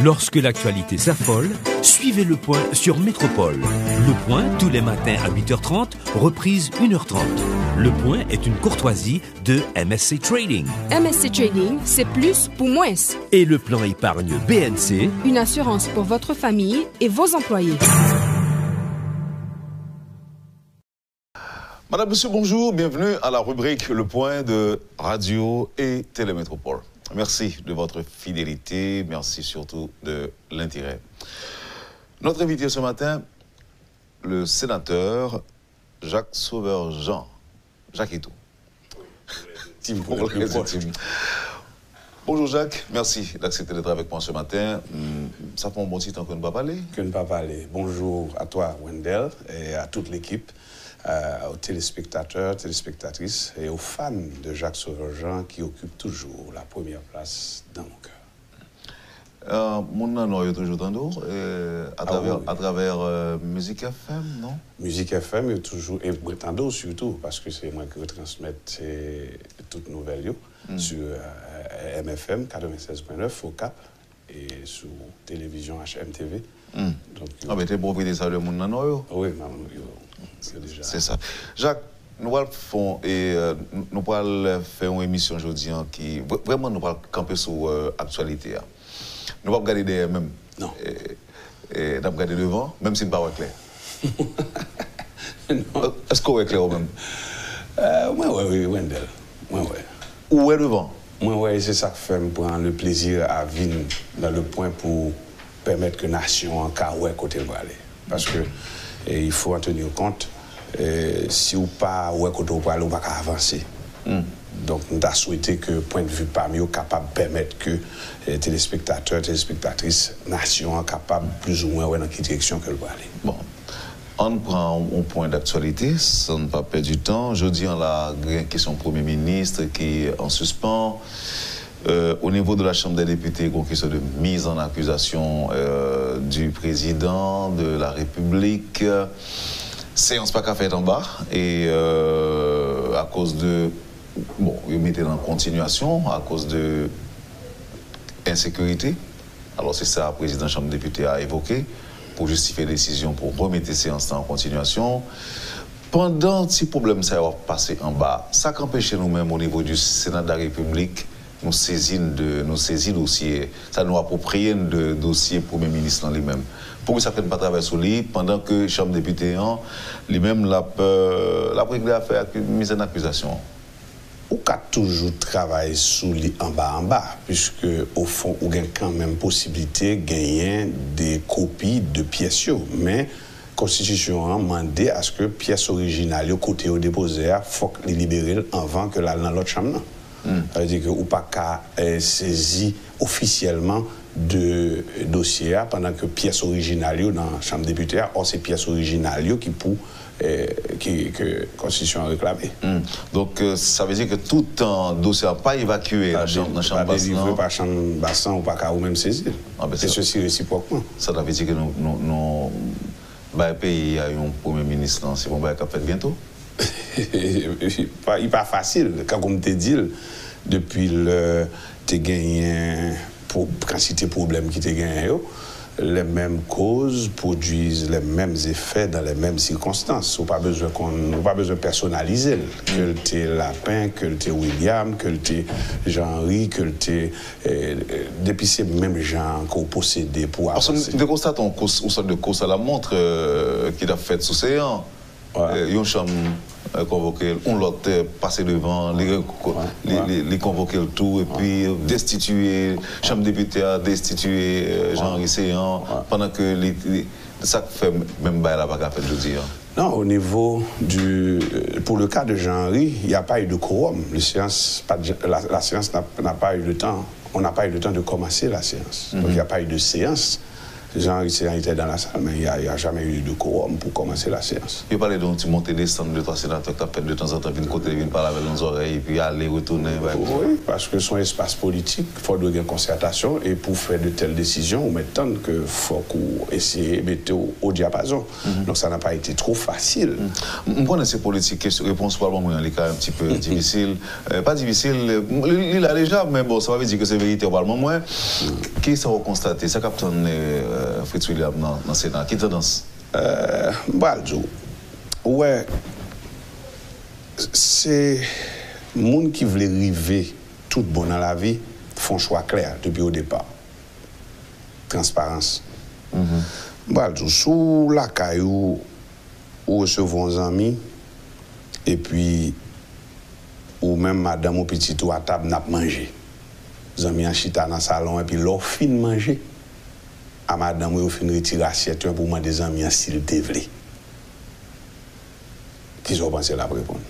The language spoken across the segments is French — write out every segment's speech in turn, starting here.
Lorsque l'actualité s'affole, suivez Le Point sur Métropole. Le Point, tous les matins à 8h30, reprise 1h30. Le Point est une courtoisie de MSC Trading. MSC Trading, c'est plus pour moins. Et le plan épargne BNC, une assurance pour votre famille et vos employés. Madame, Monsieur, bonjour, bienvenue à la rubrique Le Point de Radio et Télémétropole. Merci de votre fidélité, merci surtout de l'intérêt. Notre invité ce matin, le sénateur Jacques Sauveur-Jean. Jacques et tout. Bonjour Jacques, merci d'accepter d'être avec moi ce matin. Ça fait un bon petit temps que nous ne pas parler. Que ne pas parler. Bonjour à toi, Wendell, et à toute l'équipe. Aux téléspectateurs, téléspectatrices et aux fans de Jacques Sauveur-Jean qui occupent toujours la première place dans mon cœur. Mon nom est toujours tendance à travers Musique FM, non? Musique FM est toujours, et Tando surtout, parce que c'est moi qui retransmets toutes nouvelles sur MFM 96.9 au Cap et sur télévision HMTV. Donc, mais tu es profité ça le monde non? Oui, c'est ça. Jacques, nous allons faire une émission aujourd'hui qui vraiment nous va camper sur l'actualité. Nous allons regarder derrière même. Non. Et nous allons regarder devant, même si nous ne sommes pas clair. Est-ce qu'on est clair même? Oui, Wendell. Où est devant? Oui, c'est ça que fait me prendre le plaisir à venir dans le point pour permettre que la nation en cas où côté va aller. Parce que il faut en tenir compte, si ou pas où côté va aller, on va pas avancer. Donc, nous avons souhaité que, point de vue parmi eux, capable de permettre que téléspectateurs, téléspectatrices, nation capable plus ou moins dans quelle direction qu'elle va aller. Bon, on prend un point d'actualité, ça ne va pas perdre du temps. Jeudi, on a une question Premier ministre qui est en suspens. Au niveau de la Chambre des députés, il y a une question de mise en accusation du président de la République. Séance pas qu'à faire en bas et à cause de... Bon, ils mettaient en continuation à cause de insécurité. Alors c'est ça, le président de la Chambre des députés a évoqué pour justifier la décision pour remettre les séances en continuation. Pendant que ces problèmes ça va passer en bas, ça qu'empêche nous-mêmes au niveau du Sénat de la République nous saisir dossier, ça nous approprie de dossier Premier ministre lui-même. Pourquoi ça ne fait pas travailler sur lui pendant que la Chambre des députés lui-même l'a réglé à faire mise en accusation? Ou qu'a toujours travaillé sous lui en bas, puisque au fond, on a quand même possibilité de gagner des copies de pièces. Mais la Constitution a demandé à ce que pièces originales, côté au déposé, il faut les libérer avant que dans l'autre chambre. Ça veut dire que ou pas qu'à saisir officiellement de dossier pendant que pièces originales dans la Chambre des députés, or c'est pièces originales qui pour que la Constitution a réclamé. Donc ça veut dire que tout un dossier n'a pas évacué dans la Chambre bassin. Pas par Chambre bassin ou pas qu'à ou même saisir. Et ceci réciproquement. Ça veut dire que le pays a eu un Premier ministre, c'est bon, qui a fait bientôt. Il n'est pas facile. Comme tu dis, depuis le tu gagné pour quantité de problèmes qui te gagné, les mêmes causes produisent les mêmes effets dans les mêmes circonstances. On n'a pas besoin de personnaliser. Que tu Lapin, que tu William, que tu Jean-Henri, que tu depuis ces mêmes gens qu'on possède pour avancer. Nous constatons une sorte de cause à la montre qu'il a fait sous séance. Une chambre convoqué, on l'a passé devant, les convoquer le tout, et puis destituer, chambre député a destitué Jean-Henri Séan, pendant que ça fait même bail là, pas fait de dire. Non, au niveau pour le cas de Jean-Henri, il n'y a pas eu de quorum. La séance n'a pas eu le temps. On n'a pas eu le temps de commencer la séance. Donc il n'y a pas eu de séance. Jean Richard était dans la salle, mais il n'y a jamais eu de quorum pour commencer la séance. Il parlait donc, tu montais des stands de trois sénateurs qui appellent de temps en temps, une côté, une parler avec nos oreilles, puis aller, retourner. Oui, parce que son espace politique, il faut de concertation, et pour faire de telles décisions, on m'étonne qu'il faut qu'on essaie de mettre au diapason. Donc ça n'a pas été trop facile. On connaît ces politiques, réponse probablement un petit peu difficile. Pas difficile, il a déjà, mais bon, ça veut dire que c'est vérité probablement moins. Qui ça va constater? Ça capte Fritz William dans le Sénat. Qui tendance? Ouais, c'est les gens qui veulent arriver tout bon dans la vie font choix clair depuis au départ. Transparence. Sous la caillou, ou recevons un ami, et puis, ou même madame ou petit ou à table n'a pas mangé. Les amis en chita dans le salon, et puis leur fin manger. À madame, ou fin retirer l'assiette pour moi des amis en style dévelé. Qui ont pensé la répondre?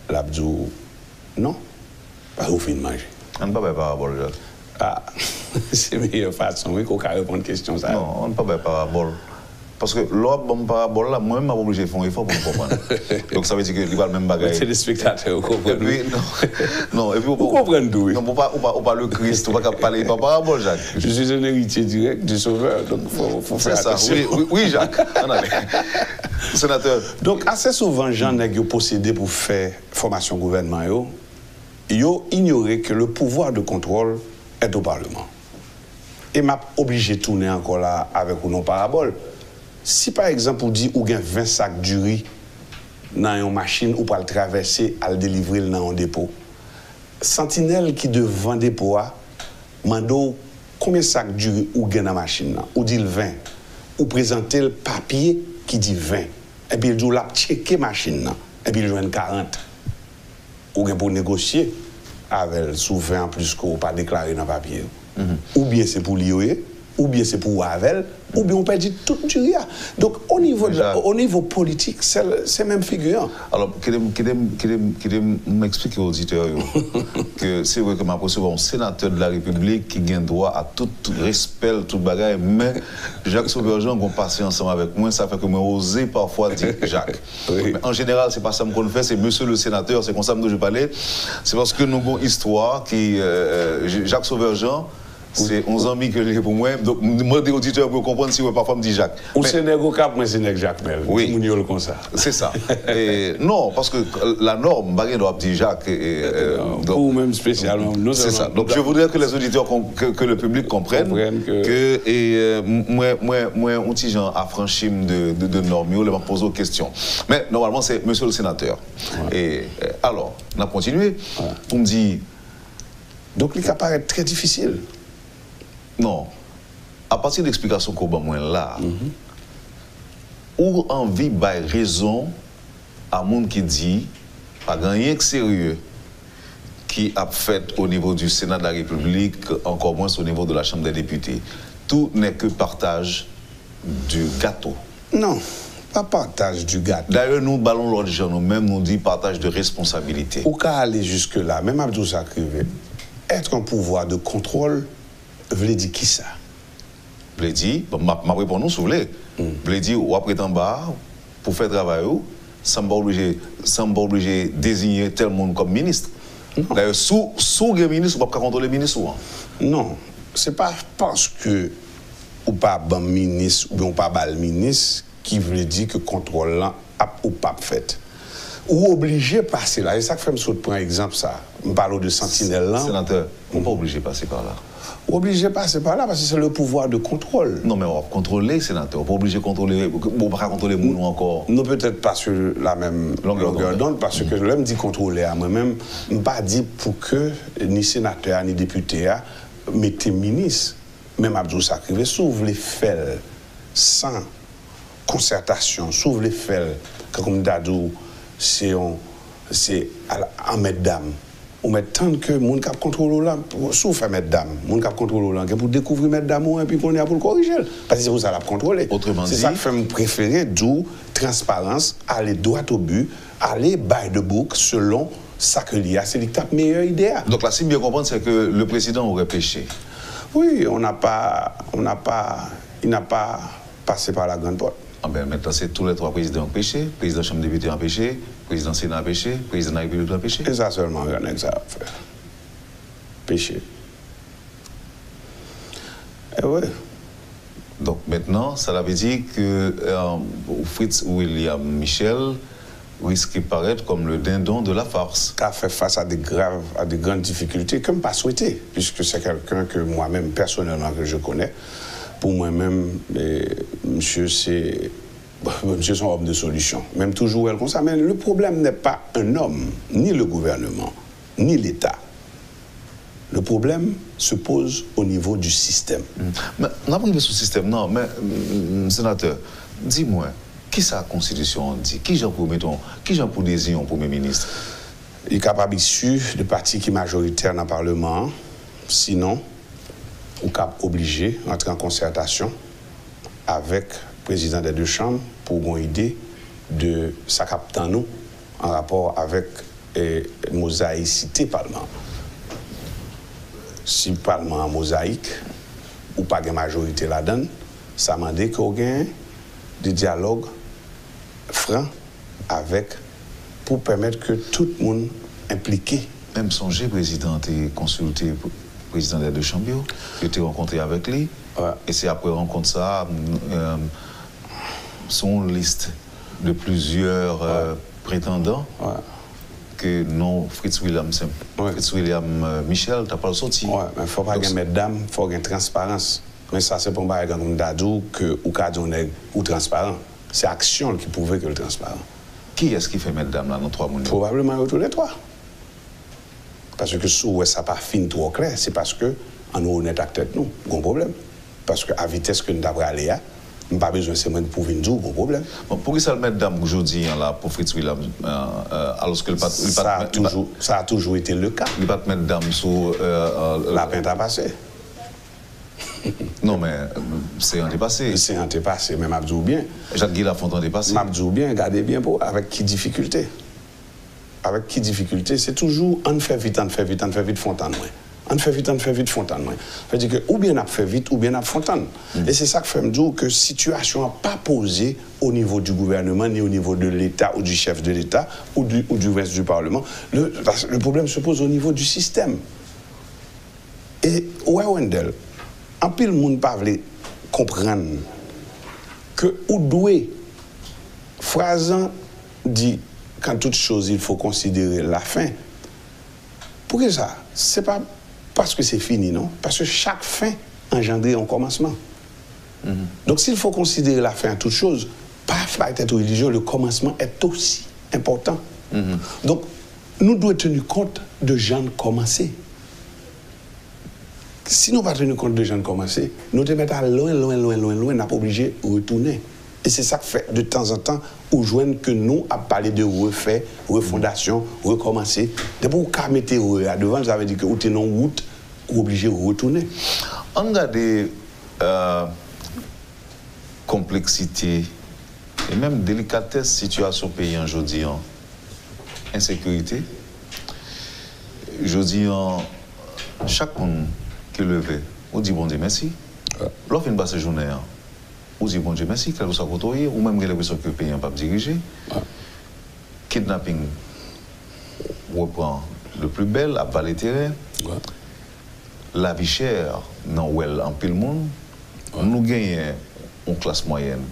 L'abdou, non, pas au fin manger. On ne peut pas parabole. Ah, c'est la meilleure façon, oui, qu'on peut répondre à une question. Ça. Non, on ne peut pas parabole. Parce que l'autre bonne parabole, là, moi-même, je suis obligé de faire un effort pour me comprendre. Donc ça veut dire qu'il va le même bagage. C'est les spectateurs, vous comprenez? Non, et puis, vous comprenez tout. Non, on pas le Christ, on ne va pas parler par parabole, Jacques. Je suis un héritier direct du Sauveur, donc il faut faire attention. Oui, Jacques. Sénateur. Donc, assez souvent, gens qui ont possédé pour faire formation gouvernement, ils ont ignoré que le pouvoir de contrôle est au Parlement. Et m'a obligé de tourner encore là avec une parabole. Si par exemple, on dit ou gain 20 sacs du riz dans une machine ou pas le traverser à le délivrer dans un dépôt, sentinelle qui devant dépôt mando combien de sacs du riz ou gain dans la machine ou dit le 20 ou présenter le papier qui dit 20 et puis il dit la checker machine et puis il joue 40 ou gain pour négocier avec sous 20 en plus qu'on pas déclaré dans le papier. Ou bien c'est pour l'IOE, ou bien c'est pour Havel, ou bien on peut dire tout du rien. Donc au niveau politique, c'est même figurant. Alors, qu'il m'explique aux auditeurs que c'est vrai que m'a posé un sénateur de la République qui a droit à tout respect, tout bagage, mais Jacques Sauverjean, qu'on passe ensemble avec moi, ça fait que moi osé parfois dire Jacques. Oui. Mais en général, c'est pas ça qu'on fait, c'est monsieur le sénateur, c'est comme ça que je parlais. C'est parce que nous avons une histoire qui, Jacques Sauverjean, c'est 11 amis que j'ai pour moi. Donc, moi, des auditeurs pour comprendre si parfois me dit Jacques. Ou c'est Nego Cap, moi c'est Nego Jacques Mel. Oui. Comme ça. C'est ça. Et, non, parce que la norme, pas doit dire Jacques. Ou même spécialement. C'est ça. Donc, je voudrais que les auditeurs, que le public comprenne que moi, un petit genre affranchi de normes, je vais poser aux questions. Mais normalement, c'est monsieur le sénateur. Ouais. Et alors, on a continué. Ouais. On me dit. Donc, il paraît très difficile. Non. À partir de l'explication qu'on va moins là, ou envie de raison à monde qui dit, pas rien que sérieux, qui a fait au niveau du Sénat de la République, encore moins au niveau de la Chambre des députés. Tout n'est que partage du gâteau. Non, pas partage du gâteau. D'ailleurs, nous, ballons l'autre gens, nous-mêmes, nous dit partage de responsabilité. Au cas aller jusque-là, même Abdou Sakrivé, être un pouvoir de contrôle, veut dire qui ça? Veut dire, ma réponse, vous voulez. Veut dire, ou après en bas, pour faire travail, sans pas obligé de désigner tel monde comme ministre. D'ailleurs, sous le ministre, on ne peut pas contrôler le ministre. Non, ce n'est pas parce que ou pas bon ministre ou bien pas bal ministre qui veut dire que le contrôle là ou pas fait. Ou obligé de passer là. Et ça fait me prendre exemple ça. Je parle de sentinelle là. Sénateur, on n'est pas obligé de passer par là. Obligé de passer par là parce que c'est le pouvoir de contrôle. Non, mais on va contrôler, sénateur. On n'est pas obligé de contrôler. On ne va pas contrôler nous encore. Non, peut-être pas sur la même longueur d'onde, parce que l'homme dit contrôler à moi-même, je ne pas dit pour que ni sénateur ni député mettez ministre. Même Abdou Sakrivé, s'ouvre les faire sans concertation, s'ouvre les faire, comme Dadou, c'est en mettre dame. On met tant que mon cap contrôle là, sauf mettre dame, mon cap contrôle là, pour découvrir mettre dame et puis qu'on est pour le corriger. Parce que c'est pour ça la contrôler. Autrement dit, c'est ça que fait me préférer, d'où transparence, aller droit au but, aller by the book selon ça que l'IA, c'est la meilleure idée. Donc là, si bien comprendre, c'est que le président aurait péché. Oui, il n'a pas passé par la grande porte. Ah ben, maintenant, c'est tous les trois présidents empêchés, président de la Chambre des députés empêché, président du Sénat empêché, président de la République empêché. Et ça seulement, il y en a que ça à faire. Péché. Et oui. Donc maintenant, ça veut dire que Fritz William Michel risque de paraître comme le dindon de la farce. Qui a fait face à des grandes difficultés, comme pas souhaité, puisque c'est quelqu'un que moi-même, personnellement, que je connais. Pour moi-même, monsieur, c'est un homme de solution. Même toujours elle comme ça. Mais le problème n'est pas un homme, ni le gouvernement, ni l'État. Le problème se pose au niveau du système. Mais on n'a pas de système, non. Mais, sénateur, dis-moi, qui sa constitution dit? Qui j'en pour désigner un Premier ministre? Il est capable issu de parti qui est majoritaire dans le Parlement. Sinon, ou cap obligé d'entrer en concertation avec le président des deux chambres pour une idée de sa capitale nous en rapport avec mosaïcité parlement. Si le parlement est mosaïque ou pas de majorité là-dedans, ça m'a dit qu'il y a des dialogues francs avec pour permettre que tout le monde impliqué. Même songer président et consulté président des deux chambres, qui était rencontré avec lui. Ouais. Et c'est après rencontre ça, son liste de plusieurs prétendants que non Fritz William Michel, t'as pas le sorti. Oui, mais il ne faut pas qu'il y ait mesdames, il faut qu'il y ait une transparence. Mais ça, c'est pour moi comme d'adou que ou transparent. C'est action qui prouve que le transparent. Qui est-ce qui fait mesdames là dans trois mondes? Probablement tous les trois. Parce que si ça n'a pas fini trop clair, c'est parce que en nous honnête avec tête nous, un problème. Parce que à vitesse que nous avons allé, nous n'avons pas besoin de prouver nous, un problème. Bon, pour ça le mettre dame aujourd'hui là pour Fritz William alors que ça a toujours été le cas. Il ne pas mettre dame sur la peine à passer. Non mais c'est un dépassé. C'est un dépassé, mais m'abdou bien. Jacques-Guy Lafontaine dépassé. M'abdou bien, regardez bien pour avec qui difficulté. Avec qui difficulté, c'est toujours on fait vite, fontaine. On fait vite, fontaine. C'est-à-dire que ou bien on fait vite, ou bien on fontaine. Et c'est ça que fait me dire que la situation n'a pas posé au niveau du gouvernement, ni au niveau de l'État, ou du chef de l'État, ou du reste du Parlement. Le problème se pose au niveau du système. Et Wendell, en pile, le monde ne peut pas comprendre que ou doué, Phrasan dit quand toute chose, il faut considérer la fin. Pour que ça? Ce n'est pas parce que c'est fini, non? Parce que chaque fin engendre un commencement. Donc s'il faut considérer la fin à toute chose, pas être religieux, le commencement est aussi important. Donc nous devons tenir compte de gens commencer. Si nous ne tenons pas compte de gens commencer, nous devons mettre loin, nous pas obligé de retourner. Et c'est ça que fait de temps en temps, ou joindre que nous à parler de refait, refondation, recommencer. D'abord, quand mettre à devant, ça veut dire que vous êtes en route, ou obligé de retourner. On a des complexités et même délicatesse situation pays aujourd'hui en insécurité. Je dis en chaque monde qui levé, on dit bon Dieu merci. L'offre une basse journée. Ou dit bon Dieu merci, quel que soit votre ou même quel que soit que le pays n'a pas dirigé. Kidnapping reprend le plus bel, à bas les terrains. La vie chère, non, en pile monde. Nous gagnons une classe moyenne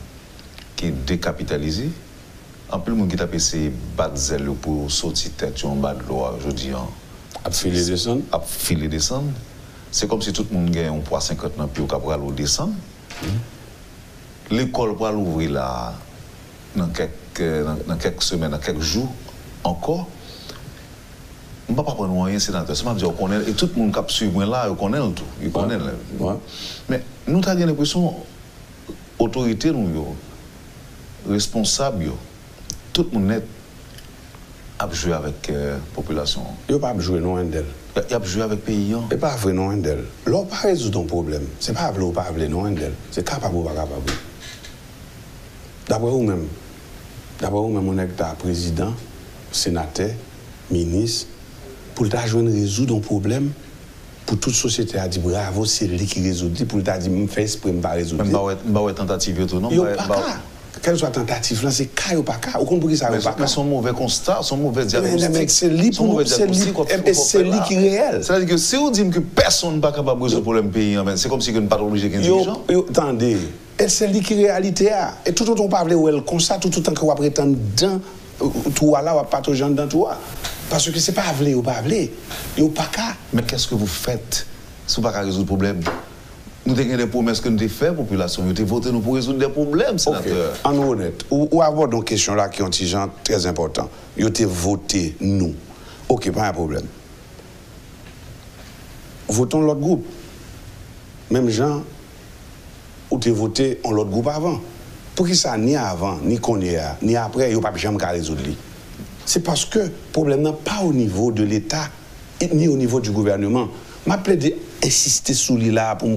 qui est décapitalisée. En pile monde qui a passé bas de zèle pour sortir tête en bas de l'eau aujourd'hui. À filer descendre. À filer descendre. C'est comme si tout le monde gagne un poids 50 ans puis au capral au descendre. L'école va l'ouvrir là dans quelques semaines, dans quelques jours encore. On ne va pas prendre rien, sénateur. C'est dire qu'on connaît et tout le monde qui suit là, il connaît tout. Il connaît. Mais nous avons l'impression autorité nous responsable tout le monde a joué avec la population. Il n'a pas joué non d'elle. Il a joué avec le pays. Il n'a pas vrai non d'elle. Là, on pas résoudre ton problème. Ce n'est pas vrai ou pas vrai non d'elle. C'est capable ou pas capable. D'après vous-même, on est président, sénateur, ministre, pour jouer résoudre un problème, pour toute société a dit bravo, c'est lui qui résout, pour lui a dit me fait esprit me pas résoudre. Même tentative tout non. Quelle soit tentative là, c'est cas ou pas cas. Au compte pour qui ça va pas. Mais son mauvais constat, son mauvais diagnostic. C'est lui pour c'est lui qui est réel. C'est-à-dire que si on dit que personne n'est pas capable de résoudre le problème pays, c'est comme si on n'est pas obligé d'être intelligent. Attendez, c'est lui qui est réalité. Et tout autant on parle où elle comme ça, tout autant qu'on va prétendre dans toi là, on va pas te joindre dans toi. Parce que c'est pas avlé ou pas avlé. Ou pas cas. Mais qu'est-ce que vous faites si vous ne pouvez pas résoudre le problème? Nous avons des promesses que nous avons faites, la population. Nous avons voté pour résoudre des problèmes, sénateur. En honnête, ou avoir une question là qui est un petit genre très important. Nous avons voté, nous. Ok, pas un problème. Votons l'autre groupe. Même gens, ou tu voté en l'autre groupe avant. Pour qui ça, ni avant, ni qu'on y a, ni après, il n'y a pas de jamais qu'à résoudre. C'est parce que le problème n'est pas au niveau de l'État, ni au niveau du gouvernement. Je plaide insister sur lui là pour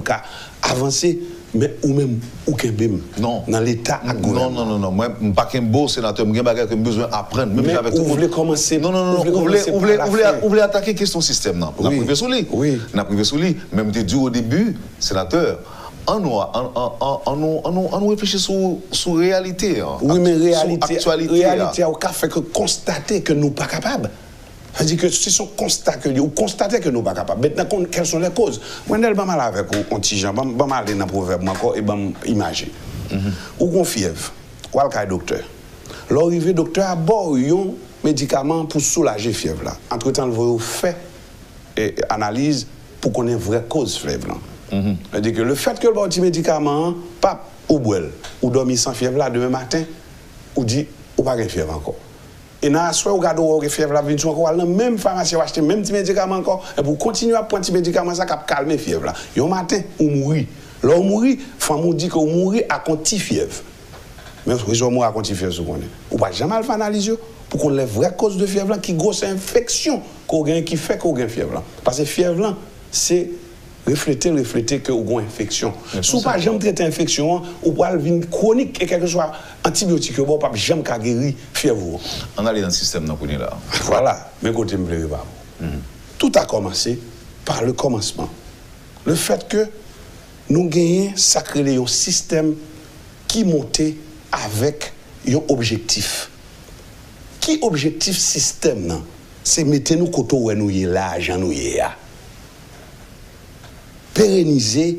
avancer, mais ou même aucun bim. Non. Dans l'État à gouvernement. Non. Moi, je ne suis pas un beau sénateur, je n'ai besoin d'apprendre. Mais vous voulez commencer. Non. Vous voulez attaquer la question système. On a privé sur lui. Oui. On a privé sur lui. Même dit au début, sénateur, on réfléchit sur la réalité. Oui, mais réalité au cas fait que constater que nous ne sommes pas capables. C'est-à-dire que c'est son constat que nous constatons que nous ne sommes pas capables. Maintenant, quelles sont les causes? Moi, je vais aller avec un petit gens, je vais aller dans le proverbe encore et je vais imaginer. Ou qu'on fièvre, ou un docteur. L'arrivée docteur a bon un médicament pour soulager la fièvre. Entre-temps, il fait analyse pour qu'on ait une vraie cause de fièvre. C'est-à-dire que le fait que le petit médicament, pas ou boire, ou dormir sans fièvre là demain matin, ou dit, ou pas de fièvre encore. Et dans la soirée, vous regardez où fièvre là, vous encore dans la même pharmacie, vous achetez même petit médicament encore, et pour continuer à prendre petit médicament, ça cap calmer fièvre là. Et au matin, vous mourrez. Là, vous mourrez, femme dit que vous mourrez à contre fièvre. Même si vous mourrez à contre fièvre, vous ne pouvez pas jamais faire analyse pour qu'on ait la vraie cause de fièvre là, qui grosse infection qui fait qu'on a fièvre là. Parce que fièvre là, c'est refléter que vous avez une infection. Si vous ne pouvez pas jamais traiter l'infection, vous pouvez avoir une chronique et quelque chose antibiotique, vous ne pouvez jamais guérir fièvre. On a dans le système là. Voilà, mais côté me plaît pas. Tout a commencé par le commencement. Le fait que nous gagnons sacré un système qui montait avec un objectif. Qui objectif système? C'est mettre nous côté où nous y là, nous y là. Pérenniser,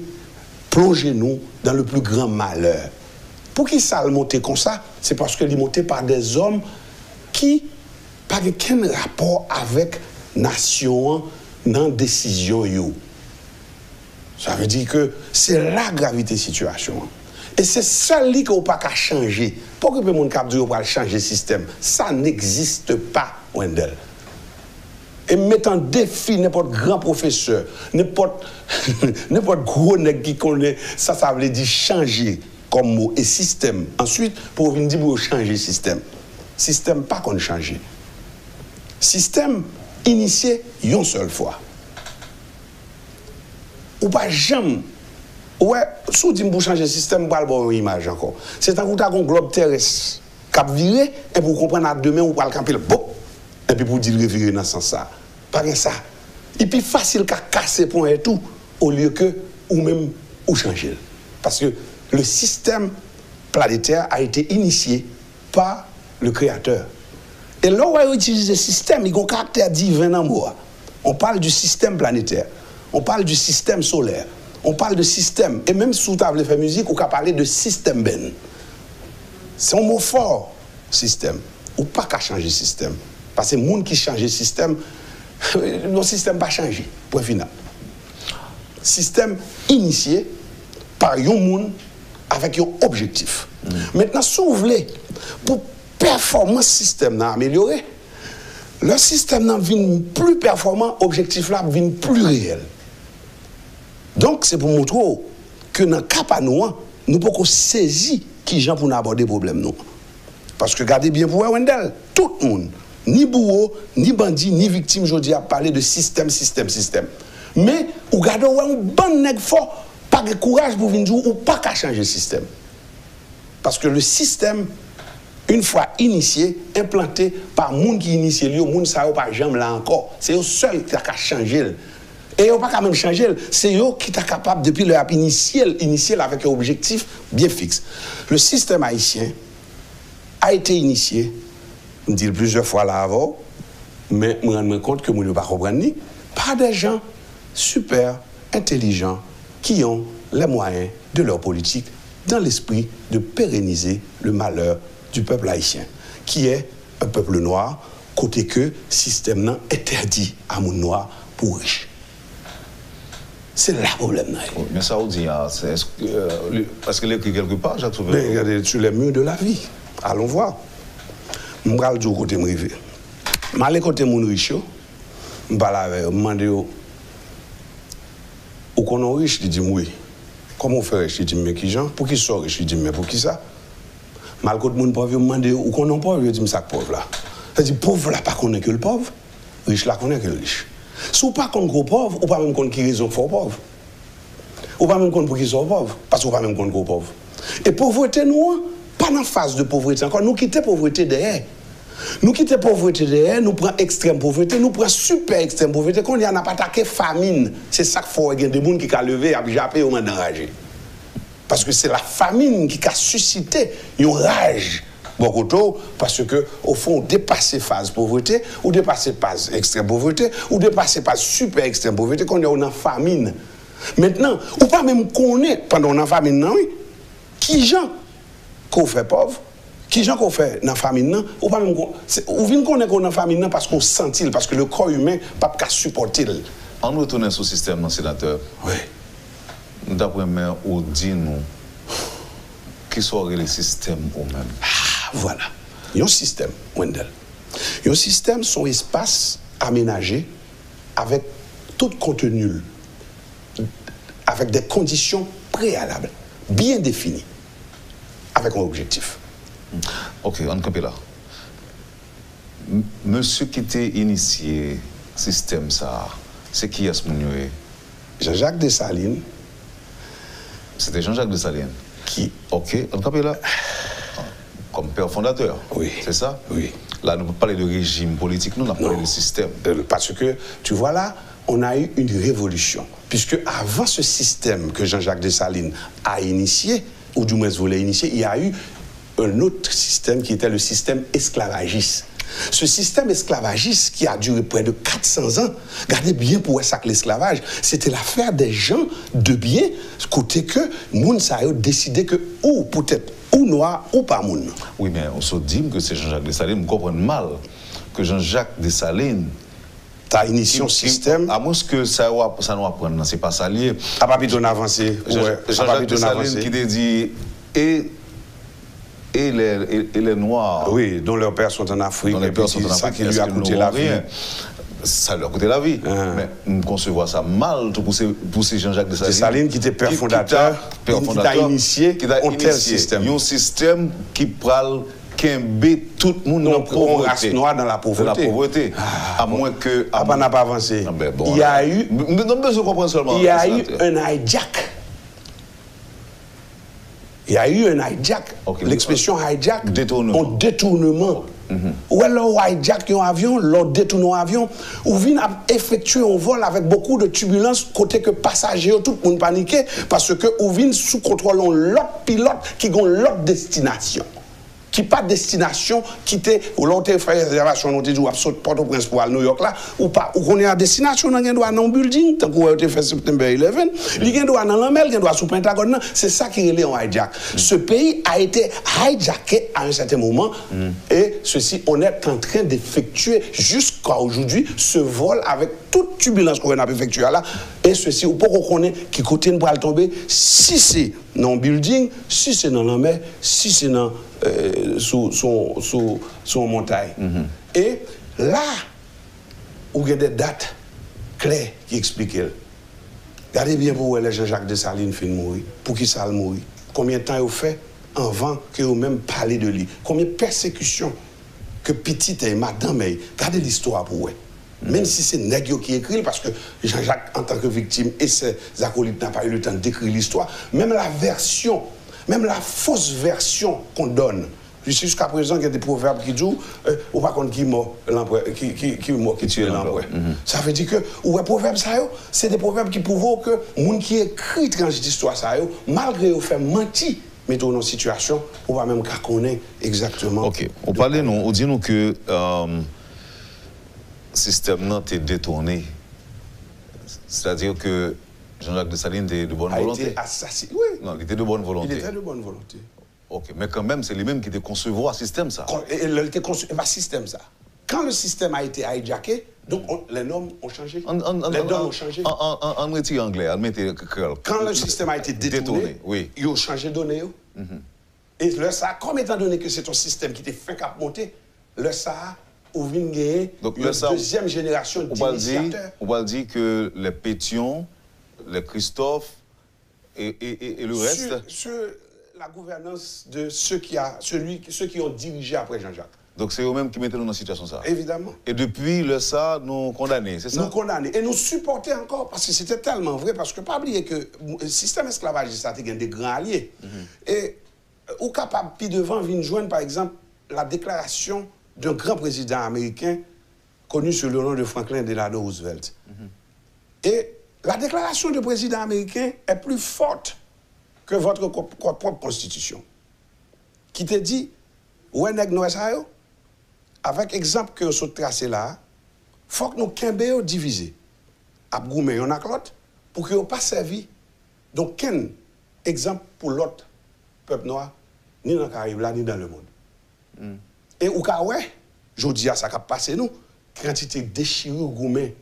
plonger nous dans le plus grand malheur. Pour qui ça le monter comme ça? C'est parce que il est monté par des hommes qui n'ont pas aucun rapport avec la nation dans la décision. Ça veut dire que c'est la gravité de la situation. Et c'est ça qui n'a pas qu'à changer. Pourquoi le monde va changer le système? Ça n'existe pas, Wendell. Et mettre en défi n'importe grand professeur, n'importe gros nègre qui connaît, ça veut dire changer comme mot et système. Ensuite, pour venir dire pour changer le système. Système pas qu'on change. Système initié une seule fois. Ou pas jamais. Ouais, si vous dites pour changer le système, vous pas une image encore. C'est un coup un globe terrestre qui viré et pour comprendre à demain, vous le camper le bon. Et puis pour dire revirer dans ce sens-là. Pas que ça. Et puis facile qu'à casser point et tout, au lieu que ou même ou changer. Parce que le système planétaire a été initié par le Créateur. Et là où on utilise le système, il a un caractère divin dans moi. On parle du système planétaire, on parle du système solaire, on parle de système. Et même si vous avez fait musique, on peut parler de système ben. C'est un mot fort, système. Ou pas qu'à changer le système. Parce que les gens qui changent le système, le système va changer. Point final. Système initié par un monde avec un objectif. Maintenant, si vous voulez, pour performance système améliorer, le système devient plus performant, objectif là devient plus réel. Donc, c'est pour montrer que dans le cas à nous, nous pouvons saisir qui gens pour aborder le problème. Parce que regardez bien pour Wendell, tout le monde, ni bourreau, ni bandit, ni victime, je dis à parler de système. Mais, regardez, un bon nègre fort, pas de courage pour venir ou pas qu'à changer le système. Parce que le système, une fois initié, implanté par les gens qui initient, les gens ne savent pas jamais là encore. C'est eux seuls qui ont changé. Et on ne peut pas même changer. C'est eux qui sont capables, depuis leur initial avec un objectif bien fixe. Le système haïtien a été initié, je dis plusieurs fois là avant, mais je me rends compte que je ne pas comprendre par des gens super intelligents qui ont les moyens de leur politique dans l'esprit de pérenniser le malheur du peuple haïtien, qui est un peuple noir, côté que le système interdit à mon noir pour riche. C'est là le problème. Mais ça, on dit, est-ce qu'il est écrit quelque part, Jacques Sauveur? Mais regardez, sur les murs de la vie. Allons voir. Je vais aller du côté de moi. Je vais aller côté de mon riche. Je vais aller demander où qu'on est riche. Je dis oui. Comment on fait riche? Je dis mais qui gens? Pour qui sont riches? Je dis mais pour qui ça? Je vais aller côté de mon pauvre. Je me demande où qu'on est pauvre. Je dis mais ça pauvre là. C'est-à-dire pauvre là, pas qu'on est que le pauvre. Riche là, qu'on est que le riche. Si vous ne connaissez pas gros pauvre, ou pas même qu'on qui raison fort pauvre. Ou pas même qu'on pour qui sont pauvres, parce qu'on pas même qu'on gros pauvre. Et pauvreté nous, pas dans la phase de pauvreté encore, nous quittons pauvreté derrière. Nous quittons pauvreté derrière, nous prenons extrême pauvreté, nous prenons super extrême pauvreté. Quand on n'a pas attaqué famine, c'est ça qu'il faut, il y a des gens qui ont levé et jappé au moment d'enrager. Parce que c'est la famine qui a suscité une rage. Beaucoup parce que au fond on dépasse phase pauvreté ou dépasse phase extrême pauvreté ou dépasse phase super extrême pauvreté qu'on est en famine. Maintenant, ou pas même connaître pendant on en famine non oui, qui gens qu'on fait pauvre, qui gens qu'on fait dans famine non, ou pas même ou vient connaître qu'on en famine non parce qu'on sent parce que le corps humain pas capable supporter. En retournant sur le système sénateur. Oui. D'après moi, on dit nous qui serait le système au même. Voilà. Il y a un système, Wendell. Il y a un système, son espace aménagé avec tout contenu, avec des conditions préalables, bien définies, avec un objectif. Ok, on campe là. Monsieur qui t'a initié le système, ça, c'est qui est-ce que Jean-Jacques Dessalines. C'était Jean-Jacques Dessalines. Qui? Ok, on campe là. Comme père fondateur. Oui. C'est ça? Oui. Là, nous ne parlons pas de régime politique, nous, on parle de système. Parce que, tu vois là, on a eu une révolution. Puisque avant ce système que Jean-Jacques Dessalines a initié, ou du moins voulait initier, il y a eu un autre système qui était le système esclavagiste. Ce système esclavagiste qui a duré près de 400 ans, regardez bien pour ça que l'esclavage, c'était l'affaire des gens de bien, côté que moun sa a décidé que ou peut-être ou noir ou pas moun. Oui, mais on se dit que c'est Jean-Jacques Dessalines, nous comprenons mal que Jean-Jacques Dessalines ta initié un système. À moins que ça nous apprenne, c'est pas ça lié. À pas donner avancé. Jean-Jacques Dessalines qui te dit et les Noirs. Oui, dont leurs pères sont en Afrique. Dont les pères sont en Afrique, qui lui a coûté la vie. Ça lui a coûté la vie. Mais nous concevons ça mal pour ces Jean-Jacques Dessalines qui était père fondateur, qui t'a initié un tel système. Un système qui parle qu'aimer tout le monde dans la pauvreté. Race noire dans la pauvreté. À moins que. Ah, n'a pas avancé. Il y a eu. Il y a eu un hijack. Il y a eu un hijack. L'expression hijack, un détournement. Ou alors hijack un avion, l'autre détourne un avion, ou vient effectuer un vol avec beaucoup de turbulences, côté que passagers, tout le monde paniqué, parce que ou vient sous contrôle l'autre pilote qui a l'autre destination. Qui pas de destination, qui était, ou l'autre fait réservation, on te dit, ou absolument Port-au-Prince pour aller à New York là, ou pas, ou qu'on est à destination, on a un building, tant qu'on a fait September 11, il y a un dans l'Amel, il y a sous Pentagone, c'est ça qui est lié en hijack. Ce pays a été hijacké à un certain moment, et ceci, on est en train d'effectuer jusqu'à aujourd'hui ce vol avec toute turbulence qu'on a effectué là, et ceci, ou pas qu'on connaît qui côté pour tomber, si c'est dans le building, si c'est dans la mer, si c'est dans sous montagne. Et là, où il y a des dates claires qui expliquent. Regardez bien pour où les Jean-Jacques Dessalines fait mourir. Pour qui ça a mourir? Combien de temps il a fait avant que vous même parlé de lui? Combien de persécutions que petite et madame, regardez l'histoire pour eux. Même si c'est Nègre qui écrit, parce que Jean-Jacques, en tant que victime, et ses acolytes n'ont pas eu le temps d'écrire l'histoire, même la version, même la fausse version qu'on donne Jusqu'à présent, il y a des proverbes qui disent ou par contre qui mord l'empereur, qui tue l'empereur. Ça veut dire que, ouais, proverbes, c'est des proverbes qui prouvent que les gens qui écrit dans cette histoire, malgré au fait mentir, mettons dans une situation, on va même connaître exactement. Ok, on parlait, on dit nous que le système n'a été détourné. C'est-à-dire que Jean-Jacques Dessalines était de bonne volonté. Il a été assassiné, oui. Non, il était de bonne volonté. Il était de bonne volonté. Ok, mais quand même, c'est lui-même qui était concevoir le système, ça. Et il était concevoir le système, ça. Quand le système a été hijacké, donc les normes ont changé. Les normes ont changé. En retire anglais, on mettait quand le système a été détourné, oui. Ils ont changé de données. Et le ça, comme étant donné que c'est un système qui était fait qu'à monter, le ça, on vient gagner une deuxième génération d'initiateurs. On va dire que les Pétion, les Christophe et le reste. Sur la gouvernance de ceux qui ont dirigé après Jean-Jacques. Donc c'est eux-mêmes qui mettaient nous dans cette situation ça. Évidemment. Et depuis le ça, nous condamnés, c'est ça? Nous condamnés. Et nous supporter encore, parce que c'était tellement vrai, parce que pas oublier que le système esclavagiste a des grands alliés. Et ou capable, puis devant, venir joindre par exemple la déclaration d'un grand président américain connu sous le nom de Franklin Delano Roosevelt. Et la déclaration du président américain est plus forte que votre propre constitution. Qui te dit, ouais, nèg nou ça, avec exemple que vous tracé là, il faut que nous kembe diviser. Abgoumer yon ak l'autre pour que vous pas servi. Donc, quel exemple pour l'autre peuple noir, ni dans le Caraïbe là, ni dans le monde. Et ou ka ouais, je dis à ça qu'a passé nous, quantité déchirure gourmet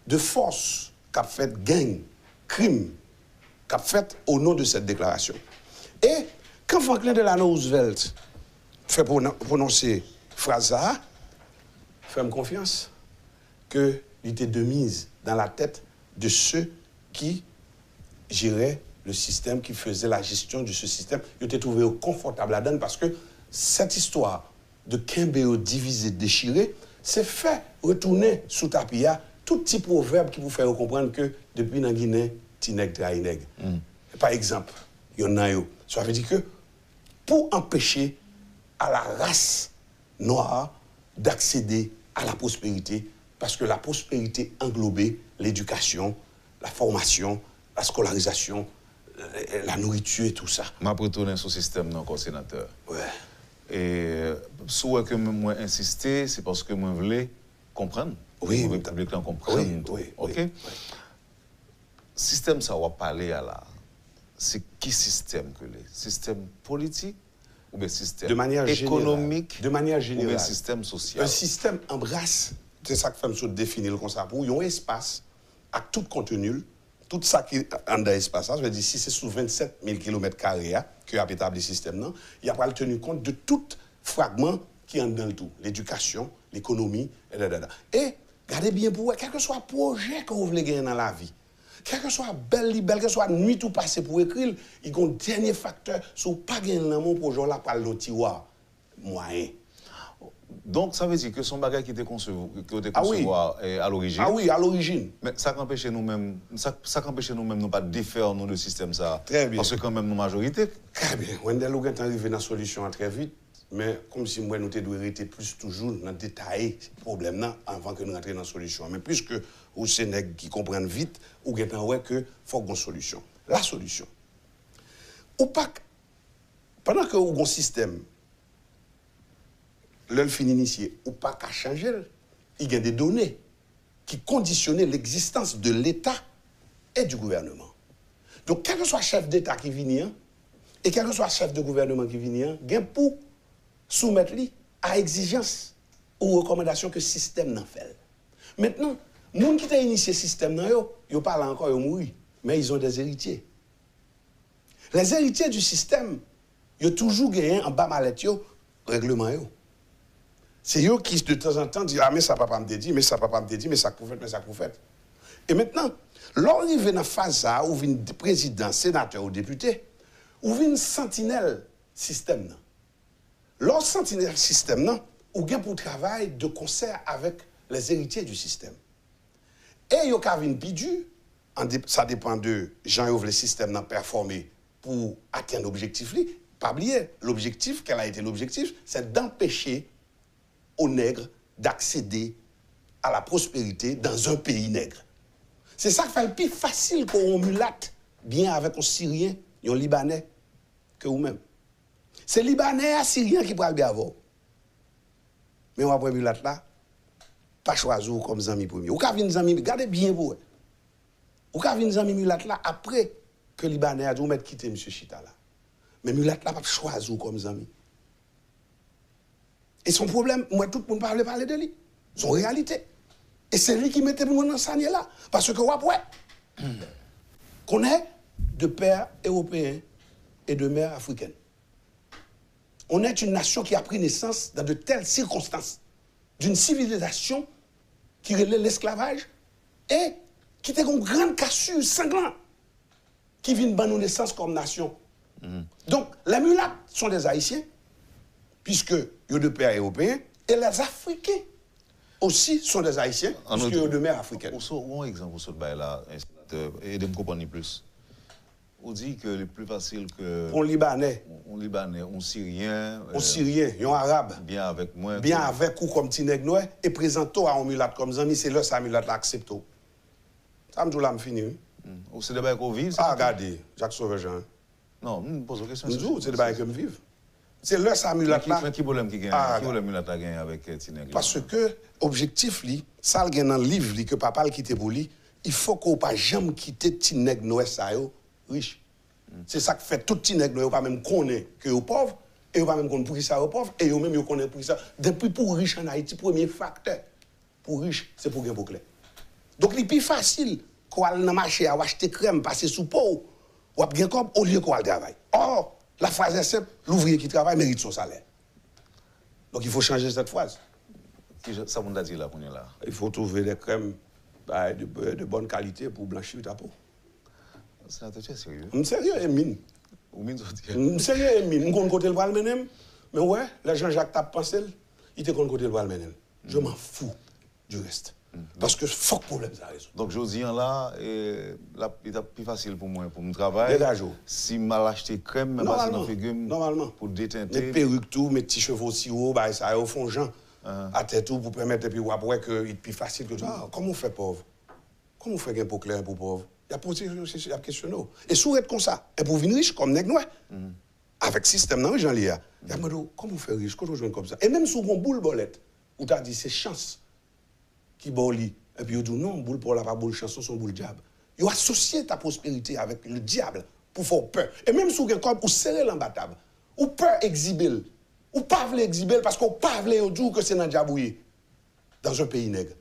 de force qu'a fait gang, crime, qu'a fait au nom de cette déclaration. Et quand Franklin Delano Roosevelt fait prononcer phrase ça, fais-moi confiance que il était de mise dans la tête de ceux qui géraient le système, qui faisaient la gestion de ce système. Ils étaient trouvés confortables là-dedans parce que cette histoire de Kimbéo divisé, déchiré, c'est fait retourner sous tapis tout petit proverbe qui vous fait comprendre que depuis la Guinée, Tineg Traineg. Par exemple, il y en a eu. Ça veut dire que pour empêcher à la race noire d'accéder à la prospérité, parce que la prospérité englobait l'éducation, la formation, la scolarisation, la nourriture et tout ça. Je vais retourner sur le système, non, sénateur. Ouais. Et ce que moi insister, c'est parce que moi voulais comprendre. Oui, le public comprendre. Oui, OK. Oui. Système, ça va parler à la. C'est qui système que les? Système politique ou bien système de manière économique générale. De manière générale. Ou bien système social? Un système embrasse, c'est ça que fait me définir comme ça, pour un espace à tout contenu, tout ça qui est en dans l'espace, ça veut dire si c'est sous 27 000 km² que a établi le système, il n'y a pas le tenu compte de tout fragment qui est dans le tout, l'éducation, l'économie, etc. Et regardez bien pour vous, quel que soit le projet que vous voulez gagner dans la vie, quel que soit belle, que soit nuit ou passé pour écrire, il y a un dernier facteur, si vous pas gagner l'amour pour genre là, par le tiroir moyen. Donc, ça veut dire que son bagage qui était conçu à l'origine. Ah oui, à l'origine. Mais ça empêche nous-mêmes, nous pas de faire nous le système ça. Très bien. Parce que quand même, nous majorité. Très bien. Wendell Logan est arrivé dans la solution très vite, mais comme si moi, nous devons rester plus toujours dans le détail ce problème avant que nous rentrions dans la solution. Mais puisque vous êtes qui comprennent vite, ou que qu'il faut une solution. La solution. Ou pas, pendant que vous avez un système, l'œil fin initié, ou pas qu'à changer, il y a des données qui conditionnent l'existence de l'État et du gouvernement. Donc, quel que soit le chef d'État qui vient, et quel que soit le chef de gouvernement qui vient, il y a pour soumettre à exigence ou recommandation que le système n'en fait. Maintenant, les gens qui ont initié le système, ils parlent encore, ils mourent, mais ils ont des héritiers. Les héritiers du système, ils ont toujours gagné en bas mallette, règlement. C'est eux qui, de temps en temps, disent « Ah, mais ça, papa me dit, mais ça, papa me dit, mais ça, prophète, mais ça, prophète. » Et maintenant, lorsqu'il vient dans phase là, où vient président, sénateur ou député, où vient sentinelle système. Lorsque sentinelle système, ou bien pour travailler de concert avec les héritiers du système. Et il y a une pidu, ça dépend de gens qui le système performer pour atteindre l'objectif. pas oublier, l'objectif, quel a été l'objectif, c'est d'empêcher aux nègres d'accéder à la prospérité dans un pays nègre. C'est ça qui fait le plus facile qu'on mulâtre bien avec un Syrien, un Libanais, que vous-même. C'est Libanais et Syrien qui parlent bien avant. Mais on va prendre mulâtre là, pas choisir comme zami premier. Ou qu'à venir zami, regardez bien pour eux. Ou qu'à venir zami mulâtre là après que Libanais a dit, vous mettez quitter M. Chita là. Mais mulâtre là, pas choisir comme zami. Et son problème, moi, tout le monde parle de lui. Son réalité. Et c'est lui qui mettait pour nous enseigner là. Parce que, ouais, qu'on est de pères européens et de mères africaines. On est une nation qui a pris naissance dans de telles circonstances, d'une civilisation qui relève l'esclavage et qui était une grande cassure sanglante qui vient de nos naissance comme nation. Donc, les mulâtres sont des Haïtiens, puisque ils ont de pères européens, et les Africains aussi sont des Haïtiens, puisqu'ils ont de mères africaines. Un exemple, vous là, et de me comprendre plus. On dit que le plus facile que... Un Libanais. Un Libanais, un Syrien... Un Syrien, un Arabe. Bien avec moi. Bien avec ou comme Tineg Noé, et présente-toi à un mulâtre comme Zami, c'est là ça mulâtre l'accepte. Ça me dit là, me finit. Ou c'est des bails qu'on vive? Ah, regardez, Jacques Sauveur-Jean. Non, je me pose une question. C'est des bails que me vive. C'est là ça mulâtre là. Mais qui problème qui gagne? Qui problème mulâtre a gagné avec Tineg? Parce que, objectif, ça le gagne dans le livre que papa le quitte pour lui, il faut qu'on ne pas jamais quitter Tineg Noé ça yo riche. C'est ça qui fait tout Tineg Noé, pas même connaît que yo pauvre, et yo pas même connaît pour qui ça yo pauvre, et yo même yo connaît pour qui ça. Depuis pour riche en Haïti, premier facteur pour riche, c'est pour gain pour clair. Donc il est plus facile qu'on aille dans le marché à acheter crème, passer sous peau, ou à bien comme au lieu qu'on aille travailler. Or, la phrase est simple, l'ouvrier qui travaille mérite son salaire. Donc il faut changer cette phrase. Ça vous a dit là, pour là. Il faut trouver des crèmes de bonne qualité pour blanchir ta peau. Sénateur, tu es sérieux? Je suis sérieux, Emine. Ou mine sortir? Je suis sérieux, Emine. Je suis côté le bal menem. Mais ouais, les Jean-Jacques t'a pensé, il était côté le bal menem. Je m'en fous du reste. Parce que faut que problème ça résout. Donc je dis là, il est plus facile pour moi, pour mon travail. Si je m'ai acheté crème, je passe dans le normalement. Pour déteinter. Mes perruques tout, mes petits cheveux aussi hauts, bah, ça au fond Jean. À tête tout pour permettre puis après que il est plus facile que ça. Comment on fait pauvre? Comment on fait gain pour clair pour pauvre? Il y a posé la question. Et si vous êtes comme ça, et pour venir riche comme nèg noir, avec système dans Jean Lia, il y a comment on fait riche, comment on joue comme ça? Et même si on boule bolette, où tu as dit c'est chance qui boli, et puis on dit non, boule pour la pas boule chance, son boule diable. Il associé ta prospérité avec le diable pour faire peur. Et même si vous comme ou serrer l'embattable, ou peur exhiber, ou pas vle exhiber parce qu'on pas vle dire que c'est dans diabouillé dans un pays nègre.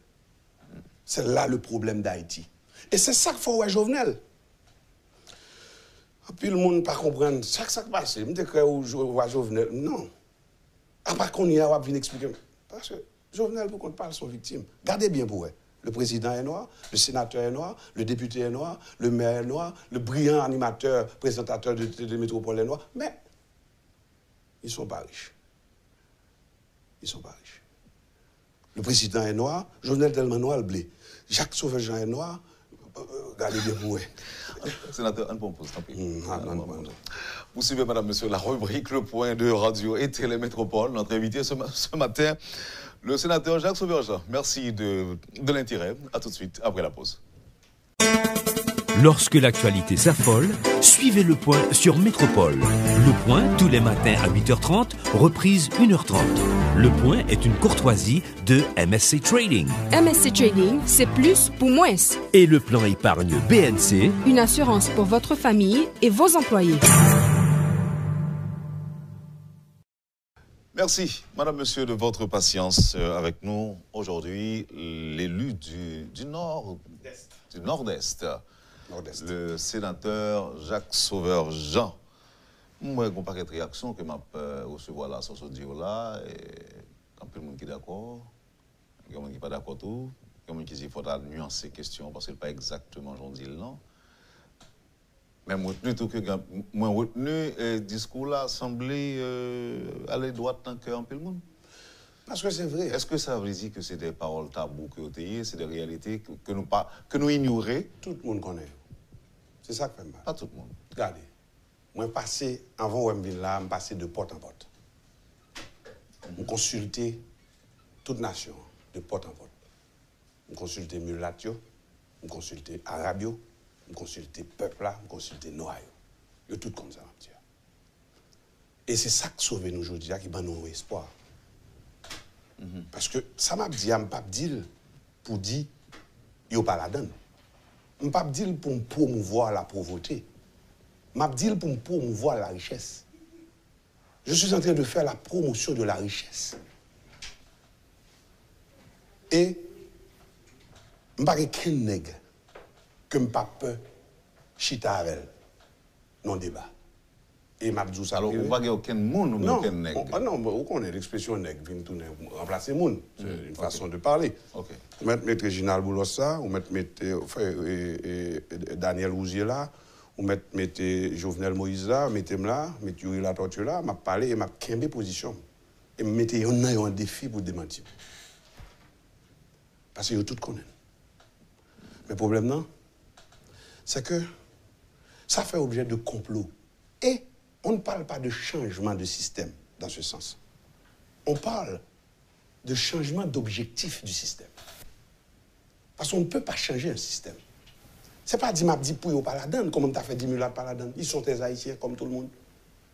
C'est là le problème d'Haïti. Et c'est ça qu'il faut voir Jovenel. Et puis le monde ne comprend pas ça qui passe. Je me dis que Jovenel. Non. Après qu'on y a, on va venir expliquer. Parce que Jovenel, pour qu'on parle, sont victimes. Gardez bien pour eux. Le président est noir, le sénateur est noir, le député est noir, le maire est noir, le brillant animateur, présentateur de métropole est noir. Mais ils ne sont pas riches. Ils ne sont pas riches. Le président est noir, Jovenel tellement noir, le blé. Jacques Sauveur-Jean est noir. Regardez bien pour eux. Sénateur, on peut me poser, tant pis. Vous suivez, madame, monsieur, la rubrique Le Point de Radio et Télémétropole. Notre invité ce matin, le sénateur Jacques Sauveur-Jean. Merci de l'intérêt. À tout de suite, après la pause. Lorsque l'actualité s'affole, suivez Le Point sur Métropole. Le Point, tous les matins à 8h30, reprise 1h30. Le Point est une courtoisie de MSC Trading. MSC Trading, c'est plus pour moins. Et le plan épargne BNC, une assurance pour votre famille et vos employés. Merci, madame, monsieur, de votre patience avec nous. Aujourd'hui, l'élu du Nord-Est. Le sénateur Jacques Sauveur-Jean. Moi, je n'ai pas de réaction que je recevoir là sur ce audio-là. Quand tout le monde est d'accord, il y a des gens qui ne sont pas d'accord tout. Il y a des gens qui disent qu'il faut nuancer la question parce que ce n'est pas exactement j'en dis non. Mais moi, tout que moi retenu le discours là semblait aller droit dans le cœur un peu le monde. Parce que c'est vrai. Est-ce que ça veut dire que c'est des paroles taboues que vous avez, c'est des réalités que nous ignorons? Tout le monde connaît. C'est ça que fait mal. Pas tout le monde. Regardez. Moi, passé, avant Wemville là, je passé de porte en porte. Je consultais toute nation, de porte en porte. Je consultais mulatio, je consultais arabio, je consultais peuple là, je consultais noir. Yo tout comme ça, monsieur. Et c'est ça qui sauve nous aujourd'hui, qui donne nous espoir. Parce que ça m'a dit, je ne pas dire pour dire, il n'y a pas la donne. Je ne pas dire pour me promouvoir la pauvreté. Je m'a dit pour me promouvoir la richesse. Je suis en train de faire la promotion de la richesse. Et je ne pas qu'un nègre que je ne pas peur chita avec non débat. Et m'a dit ça. Alors, on va pas aucun monde ou aucun nègre. Non, on connaît l'expression nègre, vient tourner, remplacer monde. C'est une façon de parler. Okay. Vous mettez Réginald Boulossa, vous mettez Daniel Rouzier là, vous mettez Jovenel Moïse là, mettez-moi là, mettez Yuri La Tortue là, m'a parlé et m'a quimbe position. Et mettez un défi pour démentir. Parce que vous tout connaissez. Mais le problème, non, c'est que ça fait objet de complot. Et on ne parle pas de changement de système dans ce sens. On parle de changement d'objectif du système. Parce qu'on ne peut pas changer un système. Ce n'est pas dit, m'a dit pour eux pas la donne, comme on t'a fait 10 mulâtres par la donne. Ils sont des haïtiens comme tout le monde.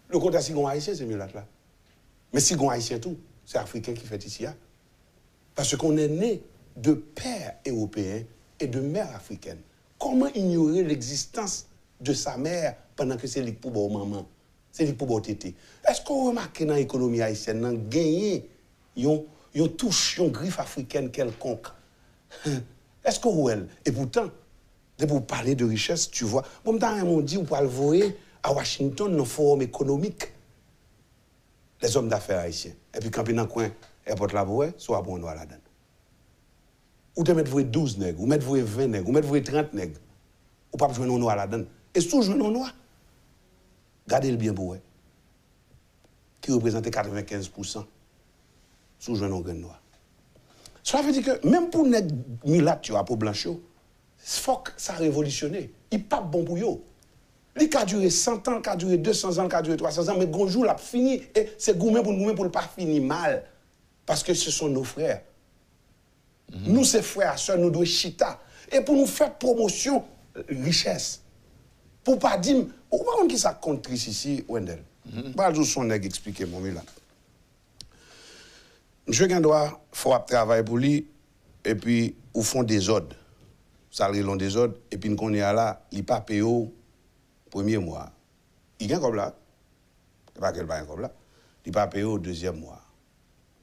Le côté si on haïtien, c'est mulâtres là. Mais si on haïtien tout, c'est africain qui fait ici. Parce qu'on est né de pères européens et de mères africaines. Comment ignorer l'existence de sa mère pendant que c'est lui pour bon maman, c'est lui pour bon tété? Est-ce qu'on remarque dans l'économie haïtienne, dans gagner yon touche, yon griffe africaine quelconque? Est-ce qu'on voit? Et pourtant, pour parler de richesse, tu vois, bon, on dit, on peut le voir à Washington, dans le forum économique, les hommes d'affaires haïtiens. Et puis, quand ils sont dans le coin, airport là, soit bon, on la donne. Ou te mettre 12 nègres, ou mettre 20 nègres, ou mettre 30 nègres. Ou pas jouer non noir là-dedans. Et sous jouer non noir, gardez le bien pour eux. Qui représente 95% sous jouer non noir. Cela veut dire que même pour nègres mulatio à peau blanche, faut que ça révolutionne. Il n'est pas bon pour eux. Il a duré 100 ans, il a duré 200 il a duré 300 ans, mais bonjour, il a fini. Et c'est gourmet pour ne pas finir mal. Parce que ce sont nos frères. Nous, ces frères, sœurs, nous devons chita. Et pour nous faire promotion, richesse. Pour pas dire, ou pas qui ça compte ici, Wendel. Pas juste son nègre expliquer mon là. Monsieur Gandois, il faut travailler pour lui, et puis, au fond des ordres. Ça long des ordres, et puis, nous est là, il pas payé au premier mois. Il gagne comme là. Il pas qu'elle comme là. Il pas payé au deuxième mois.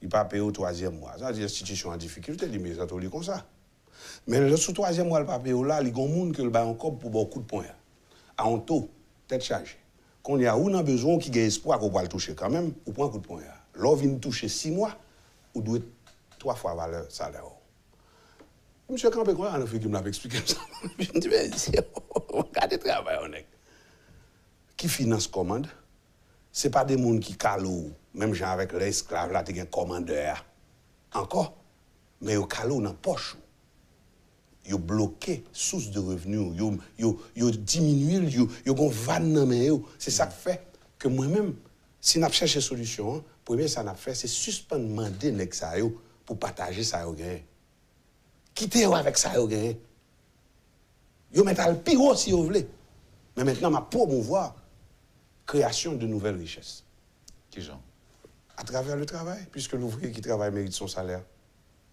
Il pas payé au troisième mois. Ça veut dire l'institution en difficulté, il met ça comme ça. Mais le sous troisième mois, il pas payé là, il y a des gens qui ont encore pour beaucoup de points. À un taux, tête chargée. Quand il y a un besoin qui a espoir qu'on va le toucher quand même, ou prend un coup de poing. L'on vient toucher 6 mois, ou doit 3 fois valeur salaire. Monsieur Campé, quoi, on a fait qu'il me l'a expliqué ça. Je me dis, mais regardez le travail, on est. Qui finance commande? Ce n'est pas des gens qui calent, même gens avec les esclaves, là, tu as un commandeur. Encore. Mais ils calent dans la poche. Ils bloqué source de revenus, ils diminué, ils ont vanné. C'est ça qui fait que moi-même, si je cherche une solution, le premier ça n'a fait, c'est suspendre demander pour partager ça au gain. Quittez avec ça au gain. Ils mettent le pire si vous voulez. Mais maintenant, ma promouvoir création de nouvelles richesses. Qui genre? À travers le travail, puisque l'ouvrier qui travaille mérite son salaire.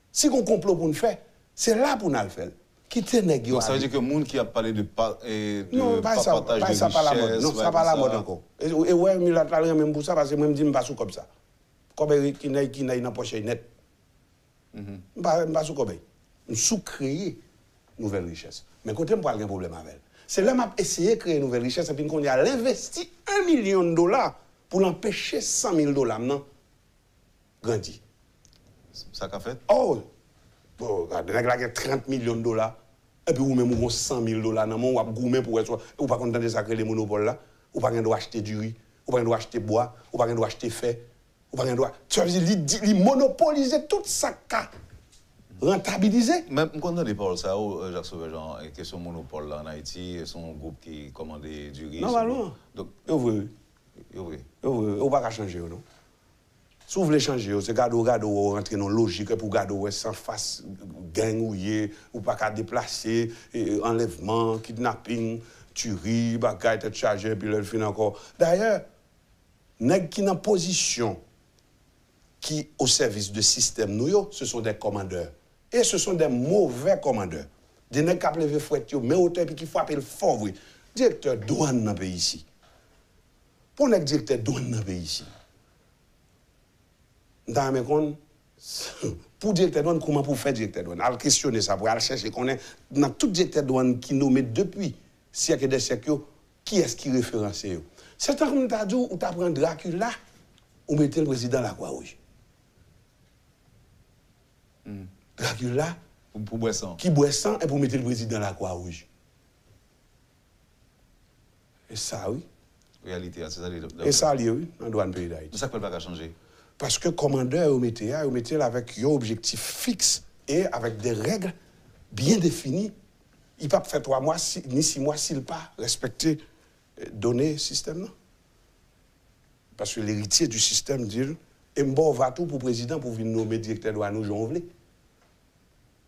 Si on complot pour nous faire, c'est là pour nous le faire. Quitter nègre. Ça veut dire que le monde qui a parlé de partage de richesse... ça pas la mode. Non, ça pas la mode encore. Et ouais, mais là, même pour ça, parce que moi, je me dis, je ne suis pas comme ça. Comme qui n'a dans la poche net. Je ne suis pas sous comme je suis créer nouvelle richesse. Mais quand je n'ai pas de problème avec elle. C'est là que j'ai essayé de créer une nouvelle richesse et puis qu'on a investi $1 million pour l'empêcher $100 000 maintenant grandir. Ça qu'a fait? Oh! Bon, regardez, il y a $30 millions. Et puis, vous même vous avez $100 000 dans le monde, vous avez gourmet pour être. Vous pas content de sacrer les monopoles là. Vous pas droit acheter du riz, vous pas droit acheter bois, vous pas droit acheter fer, vous pas droit. Ça veut dire, il monopoliser tout ça. rentabiliser. Même quand on parle ça, Jacques Sauvejean, question monopole là, en Haïti, son groupe qui commandait du riz. Normalement. Donc, oui. On va pas changer, non? Si vous voulez changer, c'est gado rentrer dans logique pour gado sans face gang ou pas qu'à déplacer, enlèvement, kidnapping, tuerie, bagaille, tête chargée, puis le fin encore. D'ailleurs, nèg qui dans position qui au service du système nous, ce sont des commandeurs. Et ce sont des mauvais commandeurs. Des nèg qui ont levé fouet, mais hauteur puis qui frappent le fort, oui. Directeur douane dans le pays ici. Pour nèg directeur douane dans le pays ici. Dans mes comptes, pour directeur douane, comment pour faire directeur douane? Al questionner ça, pour aller chercher qu'on est dans tout directeur douane qui nommé depuis siècle des siècles, qui est-ce qui référence? C'est un comme tu as dit, ou tu apprends Dracula, ou mettez le président la Croix-Rouge. Dracula, pour boire sang. Qui boit sang et pour mettre le président la Croix-Rouge. Et ça, oui. Réalité, c'est ça. Et ça, oui, dans le douane pays d'Haïti. Ça ne peut pas changer. Parce que commandeur, vous mettez avec un objectif fixe et avec des règles bien définies. Il ne peut pas faire 3 mois, ni 6 mois s'il n'a pas respecté, donné système. Non? Parce que l'héritier du système dit, et m'bo va tout pour le président pour venir nommer directeur douane ou Jean Vlé.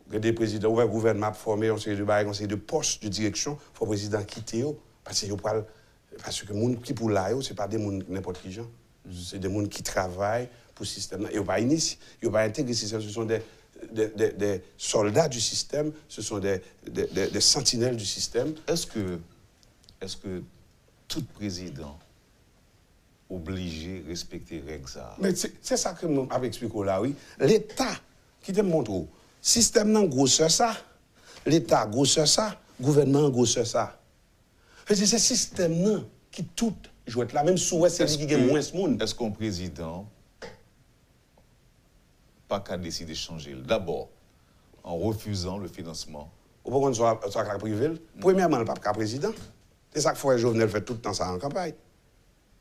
Des présidents, ou un gouvernement formé, on sait de poste de direction, il faut le président quitter. Parce que les gens qui pour là, ce n'est pas des gens n'importe qui gens. C'est des gens qui travaillent pour le système. Ils ne pas initier, ils ne pas intégrer le système. Ce sont des soldats du système, ce sont des sentinelles du système. Est-ce que tout président obligé de respecter les règles ça? Mais c'est ça que je vais expliquer là, oui. L'État, qui te montre, le système n'a grosseur ça, l'État grosseur ça, le gouvernement grosseur ça. C'est ce système qui tout joue là, même si c'est lui qui gagne moins ce monde. Est-ce qu'un président pas qu'à décider de changer? D'abord, en refusant le financement. Ou pourquoi on soit privé? Premièrement, le pape président. C'est ça que Foyer Jovenel fait tout le temps ça en campagne.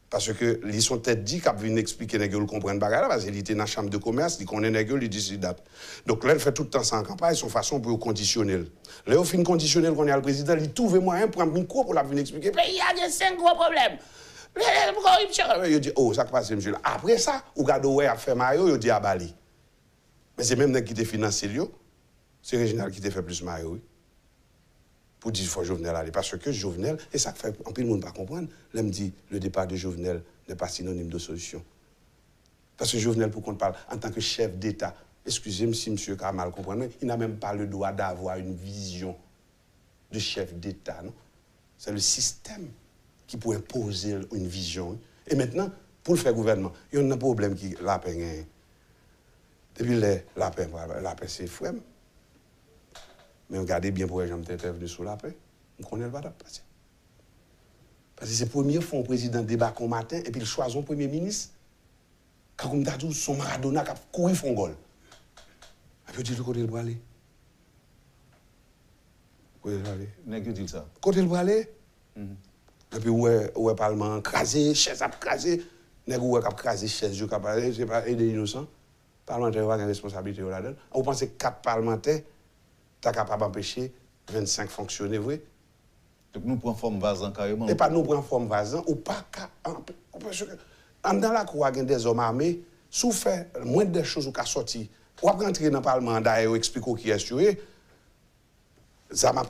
Parce que ils sont tête dit qu'ils viennent expliquer les gens comprennent bagarre parce qu'il était dans la chambre de commerce, il connaît les gens, il dit date. Donc là, il fait tout le temps ça en campagne, son façon pour conditionner. Là, au fin conditionnel qu'on est le président, il trouve moyen pour un micro pour la venir expliquer. Mais il y a 5 gros problèmes. Il dit oh, ça passe monsieur là. Après ça, ou gado ouais a fait maillot, il dit à Bali. Mais c'est même qui te financé c'est Réginal qui te fait plus maillot. Pour dire qu'il faut Jovenel aller. Parce que Jovenel, et ça fait un peu de monde ne pas comprendre, là me dit le départ de Jovenel n'est pas synonyme de solution. Parce que Jovenel, pour qu'on parle en tant que chef d'État, excusez-moi si monsieur a mal compris, il n'a même pas le droit d'avoir une vision de chef d'État. C'est le système qui peut imposer une vision. Et maintenant, pour le faire gouvernement, il y a un problème qui la peine. Depuis la paix, c'est frère. Mais regardez bien pour les gens qui sont venus sous la paix. On connaît le va passer. Parce que c'est la première fois que le président débat au matin et puis il choisit un premier ministre. Quand on a dit son Maradona qui a couru son goal. Et puis il dit côté le bras aller. Côté le bras aller. N'est-ce que dit ça? Côté le bras aller. Et puis où est le Parlement crasé, chaise à crasé. N'est-ce que crasé, chaise, je ne sais pas aider innocent. Parlementaire a une responsabilité là-dedans. Vous pensez que 4 parlementaires sont capables d'empêcher 25 fonctionner, oui? Donc nous prenons forme vasan carrément. Et pas nous prenons forme vasan, ou pas parce que dans la cour, il y a des hommes armés, si vous faites moins de choses ou qu'à sortir, ou après entrer dans le Parlement d'ailleurs, expliquer qui est tué, ça m'a ou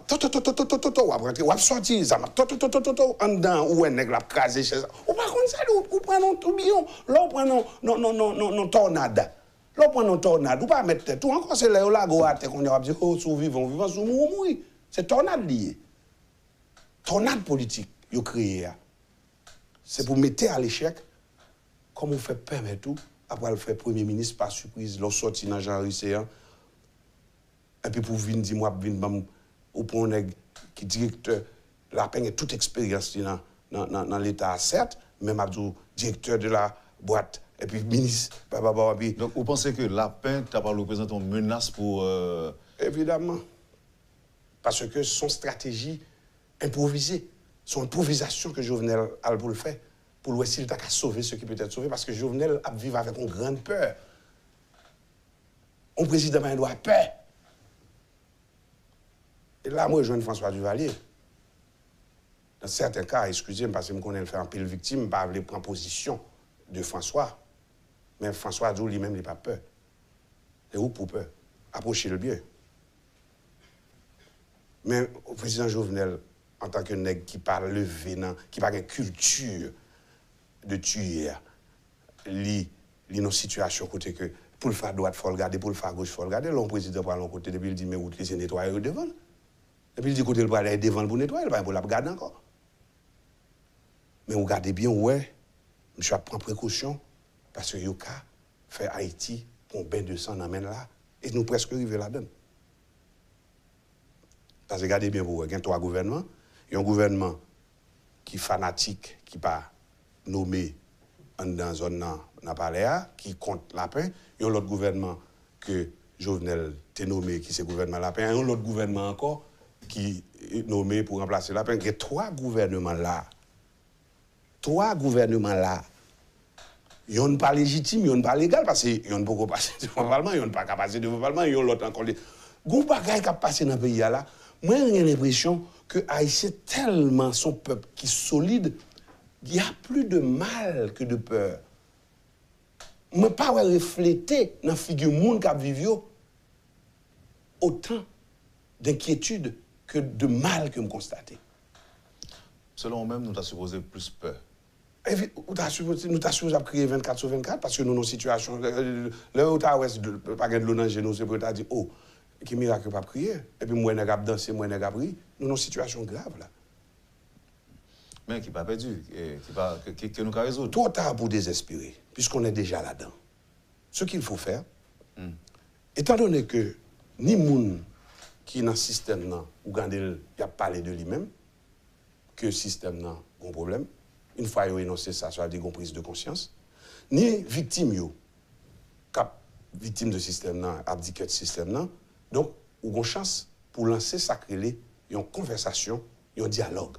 après entrer, ou après sortir, ça m'a en dedans, ou un nègre a crasé chez ça. Ou par contre, ça, ou prenons tout billon, là, on prend tornade. Là, on prend une tornade, ou pas mettre tout encore, c'est là où la goate qu'on a dit, oh, sous vivant, sous mourir. C'est tornade lié. Tornade politique, ils ont créé. C'est pour mettre à l'échec, comme on fait permettre tout, après le faire Premier ministre par surprise, l'on sorti dans Jean-Risséan, et puis pour venir dire, moi, au point qui directeur, la peine est toute expérience dans l'État, certes, même Abdou, directeur de la boîte. Et puis, ministre, puis... Donc, vous pensez que la peine n'a pas représenté une menace pour... Évidemment. Parce que son stratégie improvisée, son improvisation que Jovenel a pour le faire, pour le s'il t'a qu'à sauver ce qui peut être sauvé, parce que Jovenel a vécu avec une grande peur. Un président doit avoir peur. Et là, moi, je joins François Duvalier. Dans certains cas, excusez-moi, parce que je connais le faire un pile victime, je ne vais pas prendre position de François. Mais François dit lui-même, il n'a pas peur. Et où pour peur? Approchez le bien. Mais le président Jovenel, en tant que nègre qui parle le vénin, qui parle une culture de tuer, il y a une situation côté que pour le faire droite, il faut le garder, pour le faire gauche, il faut le garder. Le président parle de l'autre côté, depuis il dit, mais où c'est nettoyer devant. Et puis il dit, côté le bras, il est devant pour nettoyer, il va pour la garder encore. Mais vous regardez bien, ouais, je prends précaution, parce que Yoka fait Haïti, on bain de sang amène là, et nous presque arrivés là-dedans. Parce que regardez bien, vous, il y a 3 gouvernements. Il y a un gouvernement qui est fanatique, qui n'est pas nommé dans la zone dans palais, qui compte la paix. Il y a l'autre gouvernement que Jovenel est nommé, qui c'est le gouvernement la paix. Il y a l'autre gouvernement encore qui est nommé pour remplacer la paix. Il y a 3 gouvernements là. 3 gouvernements là. Ils n'ont pas légitime, ils n'ont pas légal, parce qu'ils n'ont pas passé devant le Parlement, ils n'ont pas passé devant le Parlement, ils ont l'autre encore. Gros bagaille qui a passé dans le pays là, moi j'ai l'impression que Haïtien tellement son peuple qui est solide, il y a plus de mal que de peur. Moi pas refléter dans la figure monde qui vivent autant d'inquiétude que de mal que me constater. Selon nous-mêmes, nous avons supposé plus peur. Nous avons supposé créer 24 sur 24 parce que nous avons une situation. Le Ouest, pas de l'eau dans le genou, c'est pour dire, oh, qui miracle pas prier. Et puis, moi, je vais danser, moi, je vais prier. Nous avons une situation grave là. Mais qui n'est pas perdu, que nous avons résoudre. Trop tard pour désespérer, puisqu'on est déjà là-dedans. Ce qu'il faut faire, étant donné que ni moun qui est dans le système, ou il a parlé de lui-même, que le système n'a pas de problème. Une fois qu'il a énoncé ça, ça a des prise de conscience. Ni victime, victime de système, abdiqué de système. Donc, il y a une chance pour lancer ça, une conversation, un dialogue.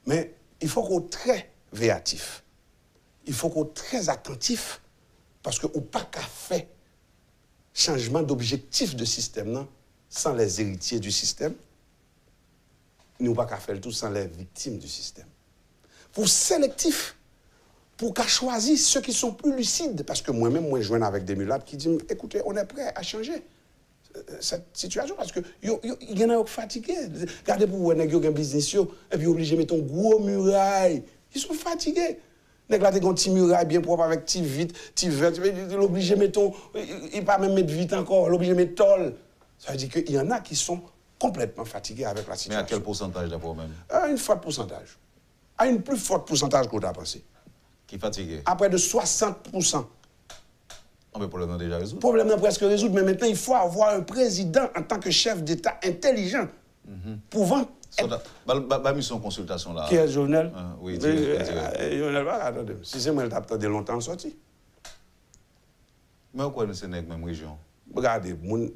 Mais il faut qu'on soit très véatif. Il faut qu'on soit très attentif parce qu'on n'a pas qu'à faire changement d'objectif de système sans les héritiers du système. Nous n'avons pas qu'à faire le tout sans les victimes du système. Pour sélectif, pour qu'à choisir ceux qui sont plus lucides. Parce que moi-même, je joins avec des mulâtres qui disent, écoutez, on est prêt à changer cette situation parce que y en a qui sont fatigués. Regardez pour vous, il y a un business et puis obligé de mettre un gros muraille. Ils sont fatigués. Il y a un petit muraille bien propre avec petit vite, petit vert. Il est obligé de mettre, il ne pas même mettre vite encore, il est obligé de mettre tol. Ça veut dire qu'il y en a qui sont complètement fatigués avec la situation. Mais à quel pourcentage d'abord même? À une forte pourcentage. À une plus forte pourcentage qu'on a pensé. Qui est fatigué? À près de 60%. Mais le problème est déjà résolu. Le problème est presque résolu, mais maintenant il faut avoir un président en tant que chef d'État intelligent, pouvant. Ma mission consultation là. Qui est Jovenel? Oui, Jovenel, attendez. Si c'est moi, il t'a de longtemps sorti. Mais pourquoi nous sommes dans la même région? Regardez,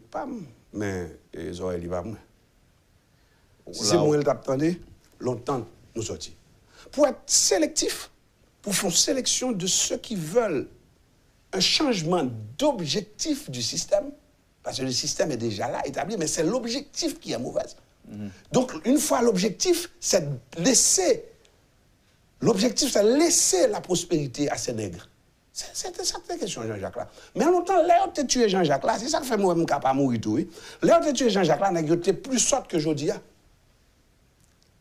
pas mais les oreilles, il va moi. Si c'est moi, il t'a longtemps nous sortis. Pour être sélectif, pour faire une sélection de ceux qui veulent un changement d'objectif du système, parce que le système est déjà là, établi, mais c'est l'objectif qui est mauvais. Donc, une fois l'objectif, c'est laisser la prospérité à ces nègres. C'était ça la question, Jean-Jacques là. Mais en longtemps, là où tu tué Jean-Jacques là, c'est ça qui fait moi-même capable de mourir tout. Oui. Là où tu tué Jean-Jacques là, nègre, tu es plus sorte que Jodia.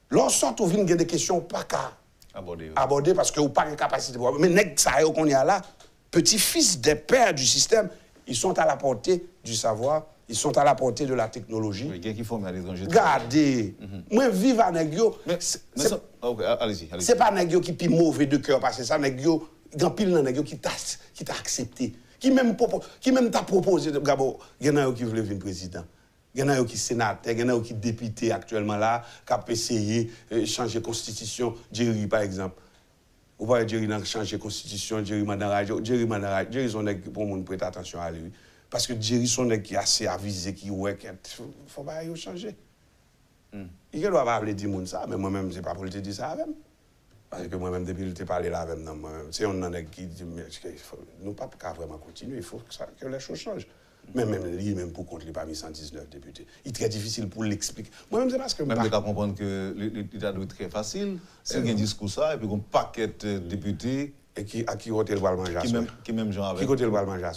Lorsque on vient des questions pas qu'à aborder parce que vous pas de capacité. Mais nègre ça qu'on y a là, petits-fils des pères du système, ils sont à la portée du savoir, ils sont à la portée de la technologie. Oui, qui font à l'étranger. Regardez, moi vive à nègre. Allez-y. C'est pas nègre qui est mauvais de cœur parce que ça nègre grand pile nan nèg qui t'a accepté, qui même t'a proposé d'abord, il y en a qui veulent venir président. Il y en a qui sénateur, il y en a qui député actuellement là, qui a essayé de changer la constitution, Jerry par exemple. Vous voyez Jerry dans changer la constitution, Jerry son nèg pour monde prêter attention à lui parce que Jerry son nèg qui est assez avisé qui ouais qu'il faut pas changer. Il ne doit pas appeler dire ça, mais moi-même c'est pas pour te dire ça même. Parce que moi-même, depuis que je parlé là avec c'est un qui dit, nous ne pouvons pas vraiment continuer, il faut que les choses changent. Mais même lui-même pour compte, il parmi 119 députés. Il est très difficile pour l'expliquer. Moi-même, c'est parce que... Même pas comprendre que l'État doit être très facile. C'est un discours ça, et puis un paquet de députés... Et à qui côté le bal manger? Qui même gens avec... Qui côté le bal manger?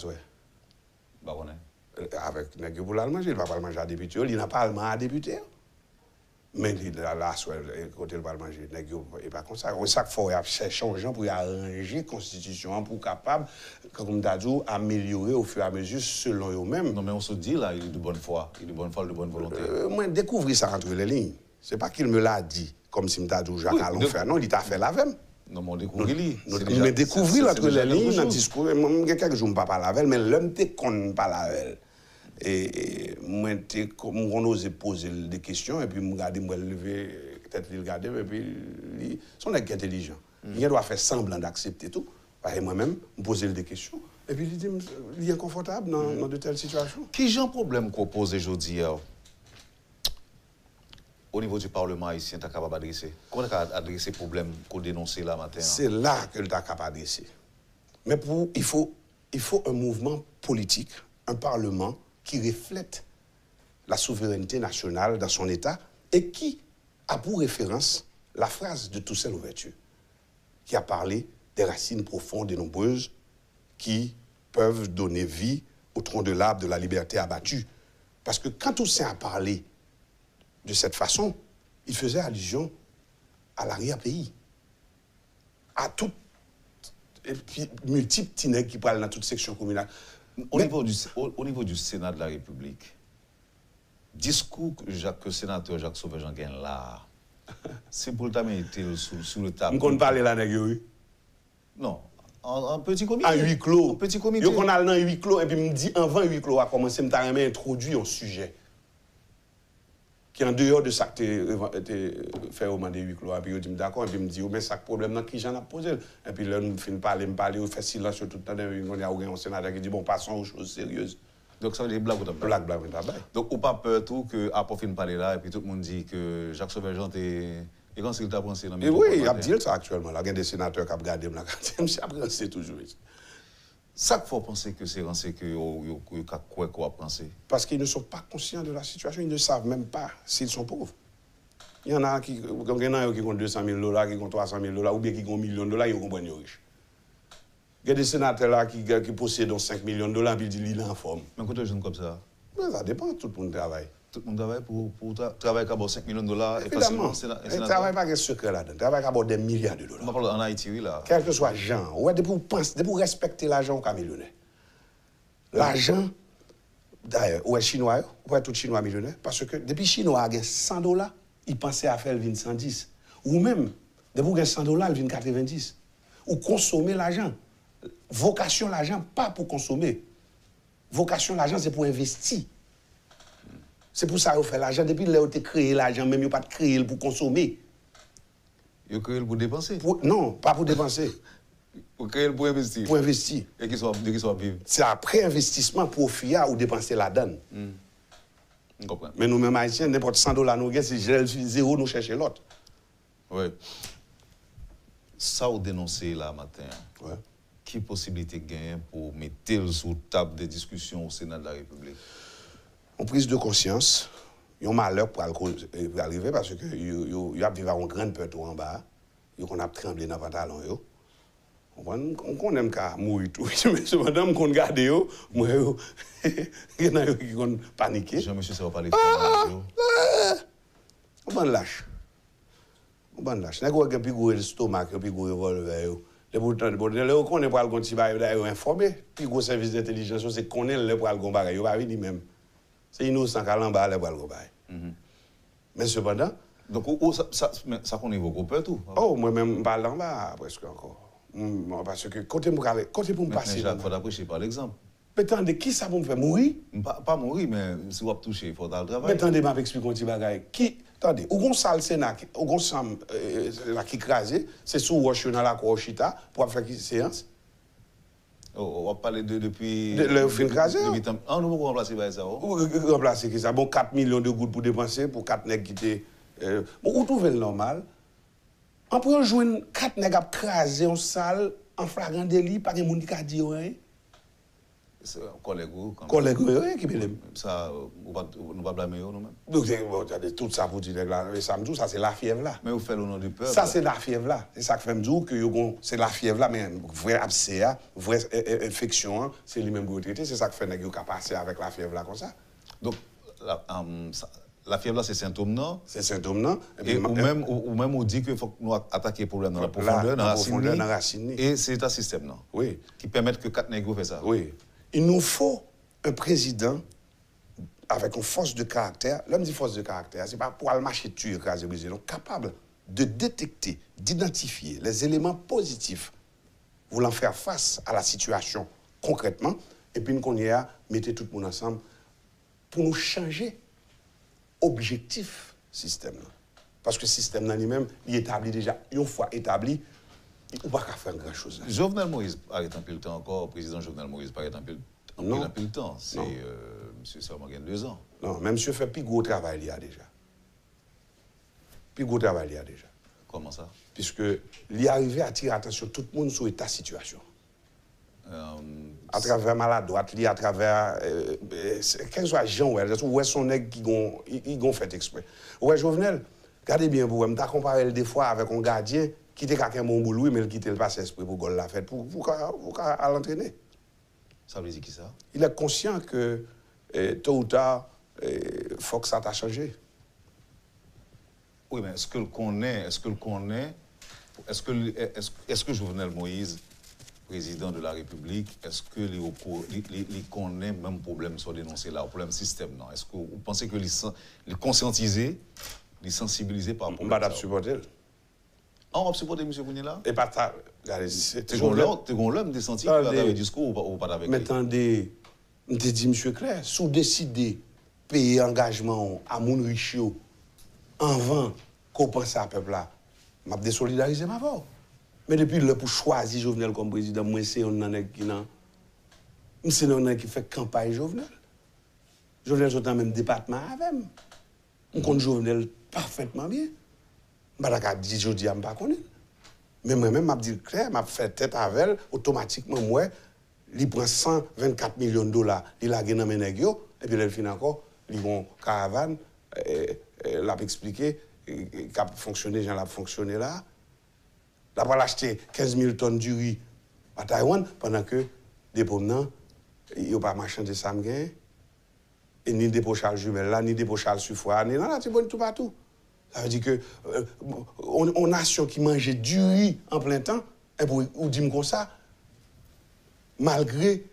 Bah, on est. Avec les pour le manger, il ne va pas le manger à député. Il n'a pas le manger à député. Mais là, côté le bal manger, il n'est pas comme ça. C'est ça qu'il faut chercher aux gens pour arranger la Constitution, pour capable, comme tu as dit, améliorer au fur et à mesure selon eux-mêmes. Non, mais on se dit là, il est de bonne foi. Il est de bonne foi, de bonne volonté. Moi, découvrir ça entre les lignes. Ce n'est pas qu'il me l'a dit, comme si je t'ai dit Jacques Allon faire. Non, il t'a fait la même. Non, mais on découvre lui. Mais découvrir entre les lignes, dans le discours, moi, quelques jours, je ne parle pas la veille, mais l'homme te connaît pas la veille. Et moi, on ose poser des questions, et puis je regarde, je lever, peut-être le regarder, et puis son est intelligent. Il doit faire semblant d'accepter tout. Et moi-même, je pose des questions, et puis il dit, il est inconfortable dans de telles situations. Qui est le problème qu'on pose aujourd'hui au niveau du Parlement haïtien, tu es capable d'adresser? Comment tu as adressé le problème qu'on dénonce là matin? C'est là que tu es capable d'adresser. Mais il faut un mouvement politique, un Parlement qui reflète la souveraineté nationale dans son État et qui a pour référence la phrase de Toussaint Louverture, qui a parlé des racines profondes et nombreuses qui peuvent donner vie au tronc de l'arbre de la liberté abattue. Parce que quand Toussaint a parlé de cette façon, il faisait allusion à l'arrière-pays, à tout, et puis multiples tinègres qui parlent dans toute section communale. Au niveau du Sénat de la République, discours que le sénateur Jacques Sauvé-Jean gagne là, c'est pour le temps été sous le table. On ne parle là, oui. Non, en petit comité. En huis clos. En petit comité. On a dans huis clos, et puis me dit, avant huis clos a commencé, je me introduit un sujet qui en dehors de ça que tu fait au moment de huis clos. Et puis je dis, d'accord, et puis me dit, mais ça problème dans qui j'en ai posé. Et puis là, je finis de parler, on fait silence sur tout le temps, on y a un sénateur qui dit, bon, passons aux choses sérieuses. Donc ça veut dire blague ou pas? Blague, pas blague. Donc, ou pas peur tout que après fin de parler là, et puis tout le monde dit que Jacques Sauvé-Jean est... Et quand c'est qu'il t'a pensé dans mes... Oui, il y a dit ça actuellement. Là, il y a des sénateurs qui ont regardé, je suis apprécié toujours. Ça qu'il faut penser que c'est que quoi qu'on a pensé. Parce qu'ils ne sont pas conscients de la situation, ils ne savent même pas s'ils sont pauvres. Il y en a qui ont 200 000 $, qui ont 300 000 $, ou bien qui ont 1 million de $, ils comprennent riches. Il y a des sénateurs là qui possèdent 5 millions de $, puis ils disent qu'il est en forme. Mais quand tu es jeune comme ça? Mais ça dépend, tout le monde travaille. Tout le monde travaille pour travailler à 5 millions de $. Évidemment. Il ne travaille pas avec ce secret là-dedans. Il travaille à des milliards de $. On parle en Haïti, oui, là. Quel que soit l'argent, ouais, depuis pour respecter l'argent au millionnaire. L'argent, d'ailleurs, ouais, Chinois, ouais, tout Chinois millionnaire, parce que depuis Chinois a 100 $, il pensait à faire le 110. Ou même, depuis qu'il 100 $, il 90. Ou consommer l'argent. Vocation l'argent, pas pour consommer. Vocation l'argent, c'est pour investir. C'est pour ça qu'on fait l'argent. Depuis que vous avez créé l'argent, même vous pas créé pour consommer. Vous avez créé pour dépenser? Non, pas pour dépenser. Pour créer pour investir? Pour investir. Et qui soit vivre? C'est après investissement pour fier ou dépenser la donne. Mais nous-mêmes haïtiens, n'importe 100 $, nous gagnons, si zéro, nous cherchons l'autre. Oui. Ça, vous dénoncez là matin. Ouais. Quelle possibilité gagne pour mettre sur table des discussions au Sénat de la République? En prise de conscience, il y a un malheur pour arriver parce que il y a une grande peur en bas, il y a tremblé dans le pantalon. On connaît qu'à mourir tout, mais cependant, on regarde, il y en a qui ont paniqué. Jean-Monsieur, ça va parler de on va lâche. On va lâche. On a un plus gros stomac, un plus gros revolver. Le qu'on est pour le continuer à informer, puis gros service d'intelligence, c'est qu'on est le pour le combattre, il va venir même. C'est innocent qu'à l'en bas, le pour le combattre. Mais cependant. Donc, ça qu'on évoque peu tout. Oh, moi-même, je parle en bas presque encore. Parce que côté pour me passer. Il faut apprécier par l'exemple. Mais attendez, qui ça pour me faire mourir? Pas mourir, mais si vous toucher, il faut dans le travail. Mais attendez, je vais expliquer un petit bagage. Attendez, où on salle Sénat, où on salle qui crasé, c'est sous Roche dans la cour Chita pour faire qui séance? On va parler depuis. Le film crasé? Ah, nous pouvons remplacer par ça. Remplacer qui ça? Bon, 4 millions de gouttes pour dépenser pour 4 nègres qui étaient. Bon, où trouvez le normal? On peut rejoindre 4 nègres crasés en salle, en flagrant délit, pas de monde qui a dit rien. Collègue, oui, qui me ça, nous ne pas blâmer nous-mêmes. Donc, tout ça pour dire, ça c'est la fièvre là. Mais vous faites au nom du peuple. Ça, c'est la fièvre là. C'est ça que fait me dire que c'est la fièvre là, mais vrai abcès, vraie infection, c'est lui-même qui traité. C'est ça que fait que vous passer avec la fièvre là comme ça. Donc, la fièvre là, c'est symptôme non? C'est symptôme non. Et ou même on dit qu'il faut que nous attaquions le problème dans la profondeur, dans la racine. Et c'est un système non? Oui. Qui permet que 4 négros fassent ça. Oui. Il nous faut un président avec une force de caractère. L'homme dit force de caractère, c'est pas pour aller marcher tuer, écraser, briser, donc capable de détecter, d'identifier les éléments positifs, voulant faire face à la situation concrètement, et puis nous y a mettez tout le monde ensemble pour nous changer objectif système. Parce que le système lui-même, il est établi déjà, une fois établi, il ne peut pas faire grand chose. Jovenel Moïse arrête un peu le temps encore, président Jovenel Moïse arrête un peu le temps. C'est monsieur seulement 2 ans. Non, mais monsieur fait plus gros travail il y a déjà. Plus gros travail il y a déjà. Comment ça? Puisque il est arrivé à tirer attention tout le monde sur l'état de situation. À travers maladroite, à travers quel soit Jean ou son nègre qui gon fait exprès. Ouais Jovenel, regardez bien pour vous, m'ta comparé des fois avec un gardien qui était quelqu'un bon boulot mais il quitte le passe esprit pour gol la fête pour l'entraîner. Ça veut dire qui ça? Il est conscient que tôt ou tard faut que ça t'a changé. Oui, mais est-ce que Jovenel Moïse, président de la République, est-ce que les connaît même problème sur dénoncer là, problème système non? Est-ce que vous pensez que les conscientiser, les sensibiliser par rapport à ça? On va supporter M. Bounila? Et pas ça. C'est l'homme des senti que vous avez un discours ou pas avec lui? Mais attendez, je te dis, M. Claire, si vous décidez de payer engagement à mon riche avant qu'on pense à ce peuple-là, je vais désolidariser ma voix. Mais depuis le pour choisir Jovenel comme président, moi, c'est un qui fait campagne Jovenel. Jovenel est dans le même département avec moi. On connaît Jovenel parfaitement bien. Je ne dis pas qu'on est. Mais moi-même, je dis clair, je fais tête avec elle, automatiquement, moi, il prend 124 millions de dollars, il a gagné dans mes nègres, et puis il finit encore, il vont caravane, il a expliqué, il a fonctionné, j'en ai fonctionné là. Il a acheté 15 000 tonnes du riz à Taïwan, pendant que des promenants, ils n'ont pas marchandé ça, et ni des pochales jumelles là, ni des pochales sulfurées, ni là, c'est bon tout partout. Ça veut dire que on nation qui mangeait du riz en plein temps, et pour ou dire comme ça, malgré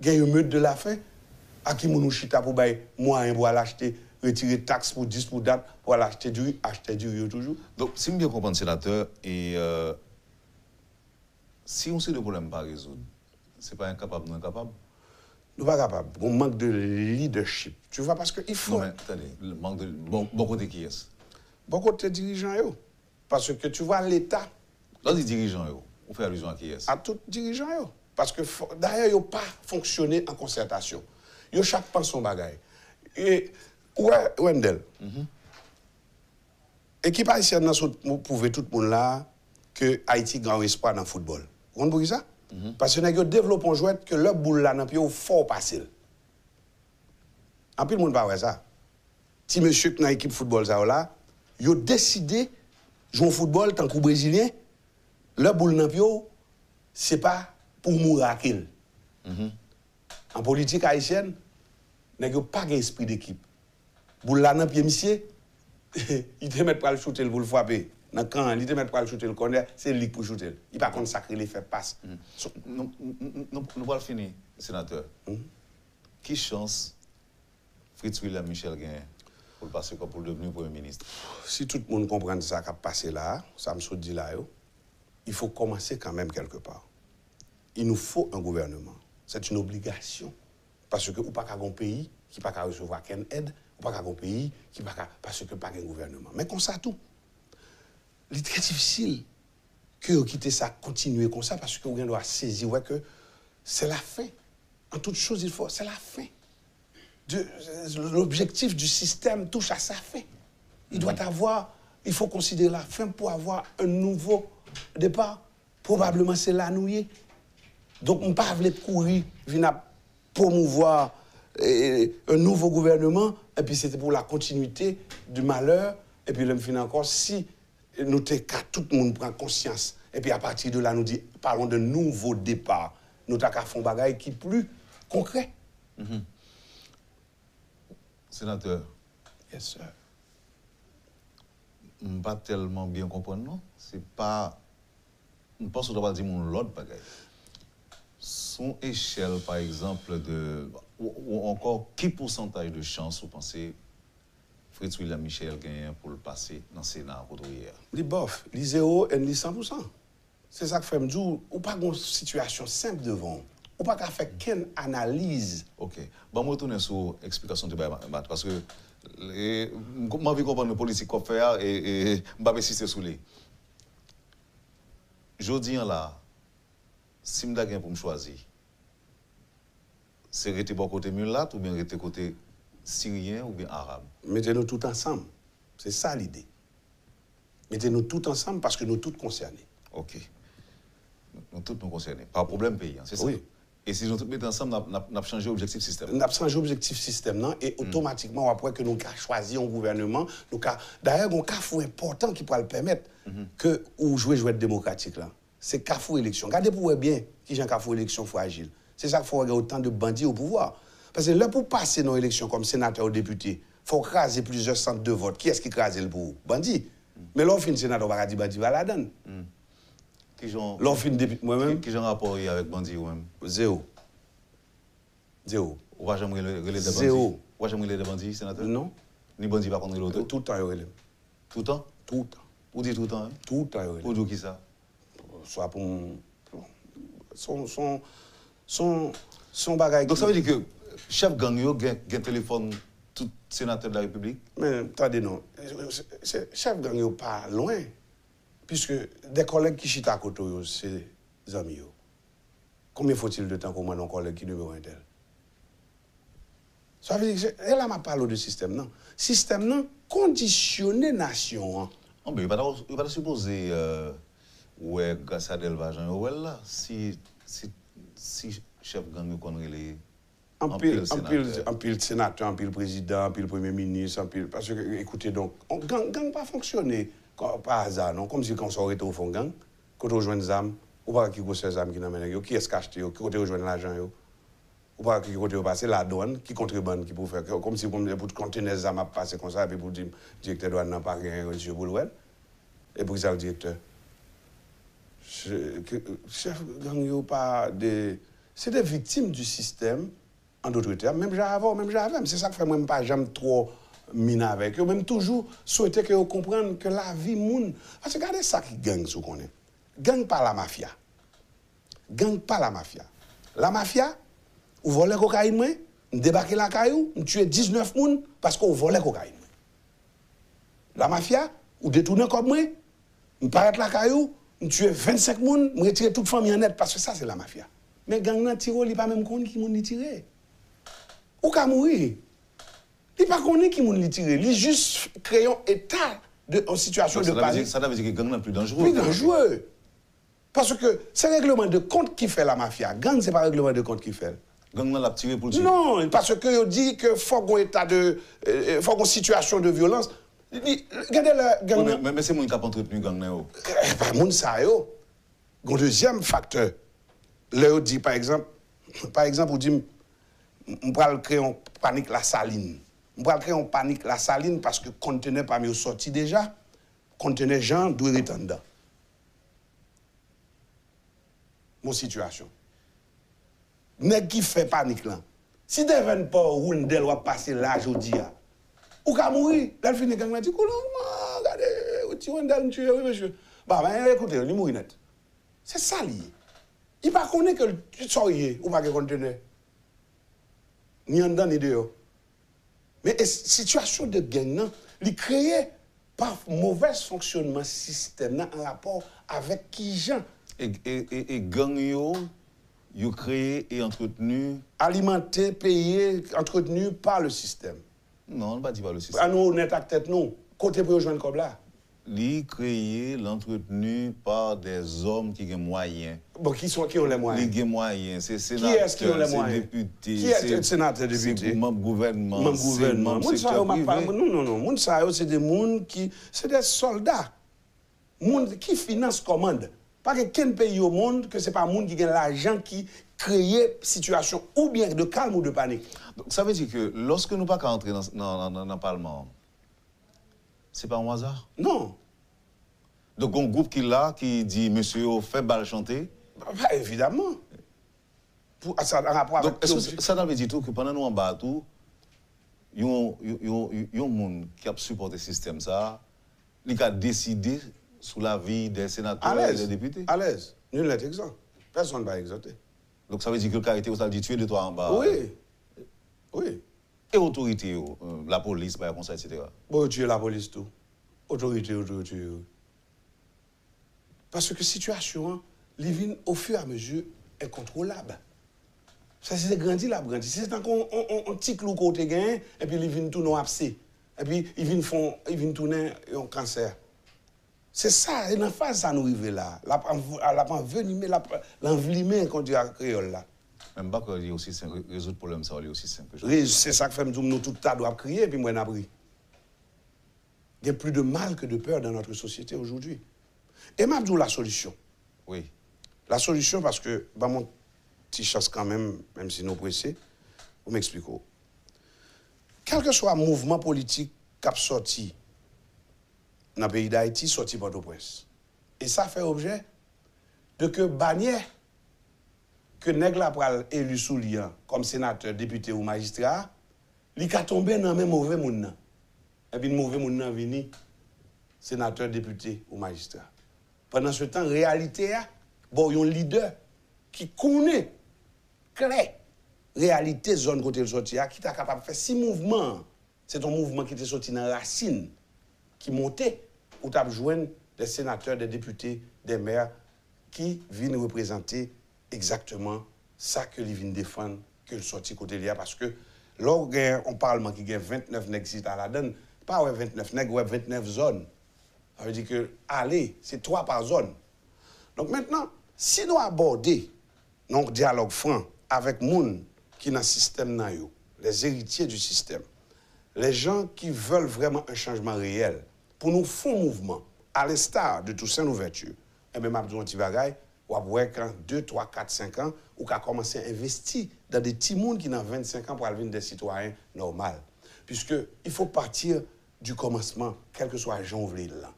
qu'il y a une meute de la faim, à qui nous chita pour bailler moyen pour aller acheter, retirer taxe pour 10 pour date, pour aller acheter du riz toujours. Donc, si je bien comprends, sénateur, et si on sait le problème pas résoudre, c'est pas incapable, non incapable? Nous ne sommes pas capables. On manque de leadership. Tu vois, parce qu'il faut. Non, mais attendez, le manque de. Bon côté qui est-ce? Bon côté dirigeants. Parce que tu vois, l'État. Là, les dirigeants, on fait allusion à qui est-ce? À tous les dirigeants. Parce que d'ailleurs, ils n'ont pas fonctionné en concertation. Ils ont chaque pense son bagage. Et, ouais, Wendell. Équipe haïtienne, nous pouvons tout le monde là que Haïti a grand espoir dans le football. Vous comprenez ça? Parce que nous développons un jouet que le boule là, dans le fort facile. En plus, le monde ne parle pas ça. Si monsieur qui dans l'équipe football, là, ils ont décidé de jouer au football tant que Brésilien, le boule dans le ce n'est pas pour miracle. En politique haïtienne, il n'y a pas d'esprit d'équipe. Boule là, dans le pied, monsieur, il te met pour le shooter, pour le frapper. Quand il te met pour le shooter, le corner, c'est lui pour shooter. Il va consacrer les faits passe. Nous allons finir, sénateur. Qui chance Fritz William Michel gagne pour passer pour devenir Premier ministre? Si tout le monde comprend ça qui a passé là, ça me dit là, il faut commencer quand même quelque part. Il nous faut un gouvernement. C'est une obligation. Parce que ou pas qu'un pays qui n'a pas recevoir aucune aide, ou pas qu'un pays qui n'a pas parce que pas un gouvernement. Mais comme ça tout. Il est très difficile que vous quittez ça, continuer comme ça, parce que vous doit saisir que c'est la fin. En toute chose, il faut, c'est la fin. L'objectif du système touche à sa fin. Il doit avoir, il faut considérer la fin pour avoir un nouveau départ. Probablement, c'est là nous y est. Donc, on ne peut pas courir, venir promouvoir un nouveau gouvernement, et puis c'était pour la continuité du malheur, et puis le fin encore, si nous qu'à tout le monde prend conscience, et puis à partir de là, nous dit, parlons de nouveau départ, nous t'as qu'à faire un bagage qui est plus concret. Sénateur. Yes, sir. Je ne pas tellement bien comprendre, non? C'est pas. Je pense qu'on doit dire l'autre bagaille. Son échelle, par exemple, ou encore, quel pourcentage de chance vous pensez Fritz William Michel gagne pour le passer dans le Sénat pour hier? Les bof, les 0 et les 100%. C'est ça que fait me dire, ou pas une situation simple devant. Ou pas qu'à faire qu'une analyse. Ok. Bon, je retourne sur l'explication de Babat, parce que je veux comprendre la politique qu'on fait et je ne vais pas insister sur les. Je dis là, si je dois pour me choisir, c'est rester bon côté mulat ou bien rester côté syrien ou bien arabe? Mettez-nous tout ensemble. C'est ça l'idée. Mettez-nous tout ensemble parce que nous tous concernés. Ok. Nous tous nous concernés. Pas de problème pays, c'est ça? Oui. Et si nous tous mettons ensemble, nous avons changé l'objectif système. Nous avons changé l'objectif système non, et automatiquement, après que nous avons choisi un gouvernement, d'ailleurs, un cafou important qui pourra le permettre que ou jouer démocratique là. C'est cafou élection. Regardez pour bien qui j'ai un cafou élection fragile. C'est ça qu'il faut regarder autant de bandits au pouvoir. Parce que là, pour passer dans l'élection comme sénateur ou député, il faut craser plusieurs centres de vote. Qui est-ce qui crase le pour bandit? Mais là, on finit sénateur, on va dire bandit va la donne. L'on fin député moi-même. Qui j'ai un rapport avec bandit ou même? Zéro. Zéro. Ou va jamais relais des bandits? Zéro. Ou va jamais relais des bandits, sénateur? Non. Ni bandit pas contre l'autre? Tout le temps, il relève. Tout le temps? Tout le temps. Ou dit tout le temps? Hein? Tout le temps, il relève. Pour dire qui ça? Soit pour son bagage. Donc ça veut dire que chef gang yo gagne téléphone tout sénateur de la République? Mais attendez non, chef gang yo pas loin puisque des collègues qui chita à côté c'est des amis yo. Combien faut-il de temps qu'on m'a un collègue qui numéro un tel? Ça veut dire que là m'a parlé de système non. Système non conditionner nation. Hein. Oh, mais il va pas supposer ouais grâce à Delvajan ouais là si chef gang yo connaît les en pile sénateur, en pile président, en pile premier ministre, en pile parce que écoutez donc gang pas fonctionner par hasard non comme si quand on aurait au fond gang quand on joue des armes ou pas qui gosse ces armes qui n'amène yo qui est-ce acheté yo qui côté rejoindre l'argent yo ou pas qui côté passer la douane qui contrebande qui pour faire comme si pour contenir les armes à passer comme ça et puis pour dire directeur douane n'a pas rien reçu pour le et pour ça le directeur chef gang yo pas de c'est des victimes du système en d'autres termes même j'avais c'est ça que fait moi pas jamais trop mine avec eux même toujours souhaiter que vous comprendre que la vie moun parce que regardez ça qui gang sous connaît gang pas la mafia la mafia ou voler cocaïne moi débarquer la caillou tuer 19 moun parce qu'on volait cocaïne la mafia ou détourner comme moi paraître la caillou tuer 25 moun retirer toute famille en net parce que ça c'est la mafia mais gang nan tiro li pas même connait qui moun li tirer ou ka mourir il pas connait qui moun li tirer li juste créons état de en situation de panique ça veut dire que gang nan plus dangereux parce que c'est règlement de compte qui fait la mafia gang c'est pas règlement de compte qui fait gang nan l'a tiré pour le tuer non parce que on dit que faut qu'on état de faut qu'on situation de violence regardez la gang mais c'est moun qui a entretenu gang nan yo pas moun ça yo un deuxième facteur là dit par exemple on dit on va créer une panique la saline parce que conteneur parmi eux sorti déjà conteneur gens doit rester dedans mon situation nèg qui fait panique là si devant pas Roundel va passer là jodi a ou ka mourir là fini gang là dit regardez ti Roundel tuer oui monsieur bah ben écoutez il mourir net c'est ça lié il pas connaît que tu sorier ou pas que conteneur ni en dedans ni dehors mais situation de gang li créé par mauvais fonctionnement système en rapport avec qui gens et gang yo créé et entretenu alimenté payé entretenu par le système non on va dire par le système à nous honnête avec tête non côté pour rejoindre comme là créé, l'entretenu par des hommes qui ont moyens. Bon, qui ont les moyens? Les moyens, c'est sénateur, qui est-ce qui ont les moyens? Député, qui est sénateur, député? C'est membre gouvernement. Membre gouvernement. Non, c'est des gens qui, c'est des soldats. Monde qui finance commande. Pas qu'un pays au monde que c'est pas monde qui gagne l'argent qui crée situation ou bien de calme ou de panique. Donc ça veut dire que lorsque nous pas entrer dans le Parlement, c'est pas un hasard. Non. Donc un groupe qui dit monsieur fait balle chanter. Bah, évidemment. Ça a rapport avec. Donc ça veut dire tout que pendant nous en bas tout, il y a un monde qui a supporté le système ça, il a décidé sous la vie des sénateurs et des députés. À l'aise. Nul n'est exempt. Personne ne va exempter. Donc ça veut dire que le caractère, ça veut dire tuer de toi en bas. Oui. Oui. Et autorité, la police, par exemple, etc. Bon, tuer la police, tout. Autorité. Parce que la situation, living au fur et à mesure, est contrôlable. Ça, c'est grandi. C'est tant qu'on petit clou côté gain, et puis ils viennent tout non abcès. Et puis ils viennent tourner un cancer. C'est ça, et dans la phase, ça nous arrive là. La envenimée, l'envelimée qu'on dit à créole là. Même pas qu'il y a aussi simple, résoudre le problème, ça va aussi simple. C'est ça que fait nous tout tas doivent crier, et puis moi, n'abri. Il y a plus de mal que de peur dans notre société aujourd'hui. Et m'abdou la solution. Oui. La solution, parce que, bah, mon petit chasse quand même si nous pressés, vous m'expliquez. Quel que soit le mouvement politique qui a sorti dans le pays d'Haïti, sorti Port-au-Prince. Et ça fait objet de que Barnier, que Nègre pral élu sous lien comme sénateur, député ou magistrat, il a tombé dans le même mauvais monde. Et puis le mauvais monde est venu sénateur, député ou magistrat. Pendant ce temps, réalité, bon, il y a un leader qui connaît clair réalité zone côté le sorti qui est capable de faire 6 mouvements. C'est un mouvement qui était sorti dans la racine, qui montait ou tu as joindre des sénateurs, des députés, des maires qui viennent représenter exactement ça que les viennent défendre que le sorti côté là parce que là on parlement qui gagne 29 nègres à la donne pas 29 nègres 29 zones. Ça veut dire que allez, c'est 3 par zone. Donc maintenant, si nous abordons un dialogue franc avec les gens qui sont dans le système, les héritiers du système, les gens qui veulent vraiment un changement réel, pour nous faire un mouvement, à l'instar de Toussaint Louverture, et bien, Mabdou Antibagay, ou après 2, 3, 4, 5 ans, ou qu'à commencer à investir dans des petits mondes qui ont 25 ans pour devenir des citoyens normaux. Puisqu'il faut partir du commencement, quel que soit Jean Ouvrier là.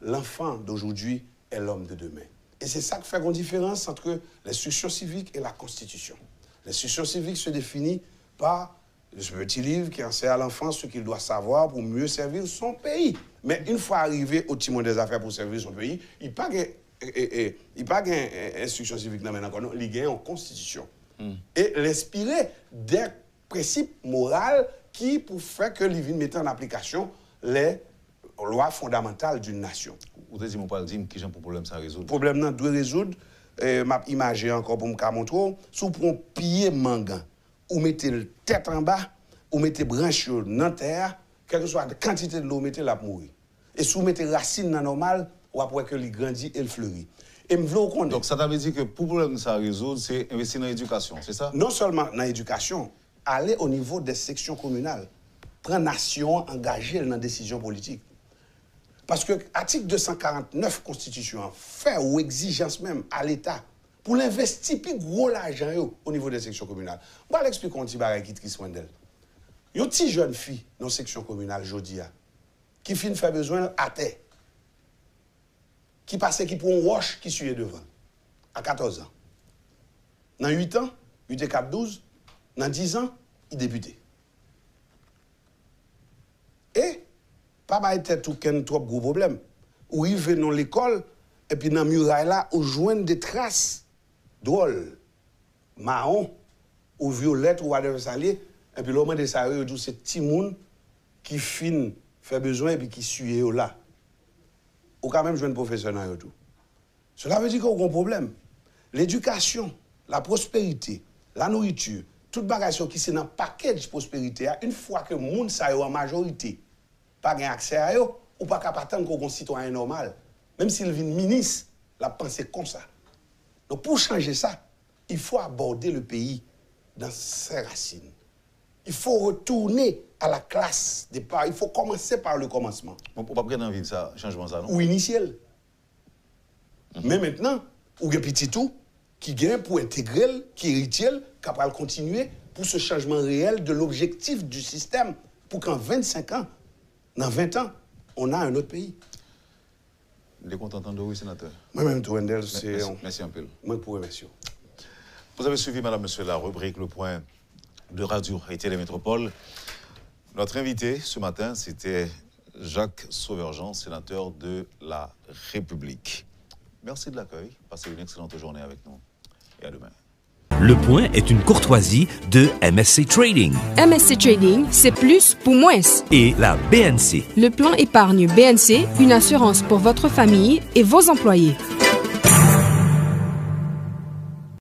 L'enfant d'aujourd'hui est l'homme de demain. Et c'est ça qui fait une différence entre l'instruction civique et la Constitution. L'instruction civique se définit par ce petit livre qui enseigne à l'enfant ce qu'il doit savoir pour mieux servir son pays. Mais une fois arrivé au timon des affaires pour servir son pays, il n'y a pas d'instruction civique, non, il y a une constitution. Et l'inspirer des principes moraux qui, pour faire que l'IVIN mette en application les lois fondamentales d'une nation. Vous avez dit, mon dire qui j'ai pour problème ça résoudre. Le problème, non, doit résoudre. M'a imagé encore pour me montrer. Si vous prenez pied mangan, ou mettez le tête en bas, ou mettez branche dans terre, quelle que soit la quantité de l'eau, mettez la pour mourir. Et si vous mettez racine dans normal, ou après que il grandit et il fleurit. Et donc ça veut dire que pour problème ça résoudre, c'est investir dans l'éducation, c'est ça? Non seulement dans l'éducation, aller au niveau des sections communales, prendre nation engagée dans la décision politique. Parce que l'article 249 Constitution fait ou exigence même à l'État pour l'investir plus gros l'argent au niveau des sections communales. Je vais l'expliquer un petit bagage qui triste Wendel. Il y a une petite jeune fille dans la section communale aujourd'hui qui finit faire besoin à terre. Qui passe qui pour un roche qui suit devant à 14 ans. Dans 8 ans, 8 et 4, 12, dans 10 ans, il débutait. Et pas être tout qu'un trop gros problème. Ou il vient dans l'école et puis dans muraille là, on joint des traces drôles, marron ou violette ou whatever ça et puis l'homme de ça dit c'est petit monde qui fin fait besoin et puis qui suit là. Ou quand même jouer un professeur dans tout. Cela veut dire qu'on a un problème. L'éducation, la prospérité, la nourriture, toute bagage qui c'est dans le package prospérité, une fois que le monde ça en majorité pas accès à eux, ou pas capable d'attendre qu'on soit citoyen normal. Même s'il vient ministre, la pensée comme ça. Donc pour changer ça, il faut aborder le pays dans ses racines. Il faut retourner à la classe départ. Il faut commencer par le commencement. On ne peut pas prendre envie de ça, changement ça, non? Ou initial. Mais maintenant, ou un petit tout qui gagne pour intégrer, qui héritier, capable de continuer pour ce changement réel de l'objectif du système, pour qu'en 25 ans, dans 20 ans, on a un autre pays. Vous êtes content d'entendre, oui, sénateur? Moi-même, tout, Wendell, c'est... Merci un peu. Moi, pour remercier. Vous avez suivi, madame, monsieur, la rubrique Le Point de Radio et Télémétropole. Notre invité ce matin, c'était Jacques Sauverjean, sénateur de la République. Merci de l'accueil. Passez une excellente journée avec nous. Et à demain. Le Point est une courtoisie de MSC Trading MSC Trading, c'est plus pour moins. et la BNC. Le plan épargne BNC, une assurance pour votre famille et vos employés.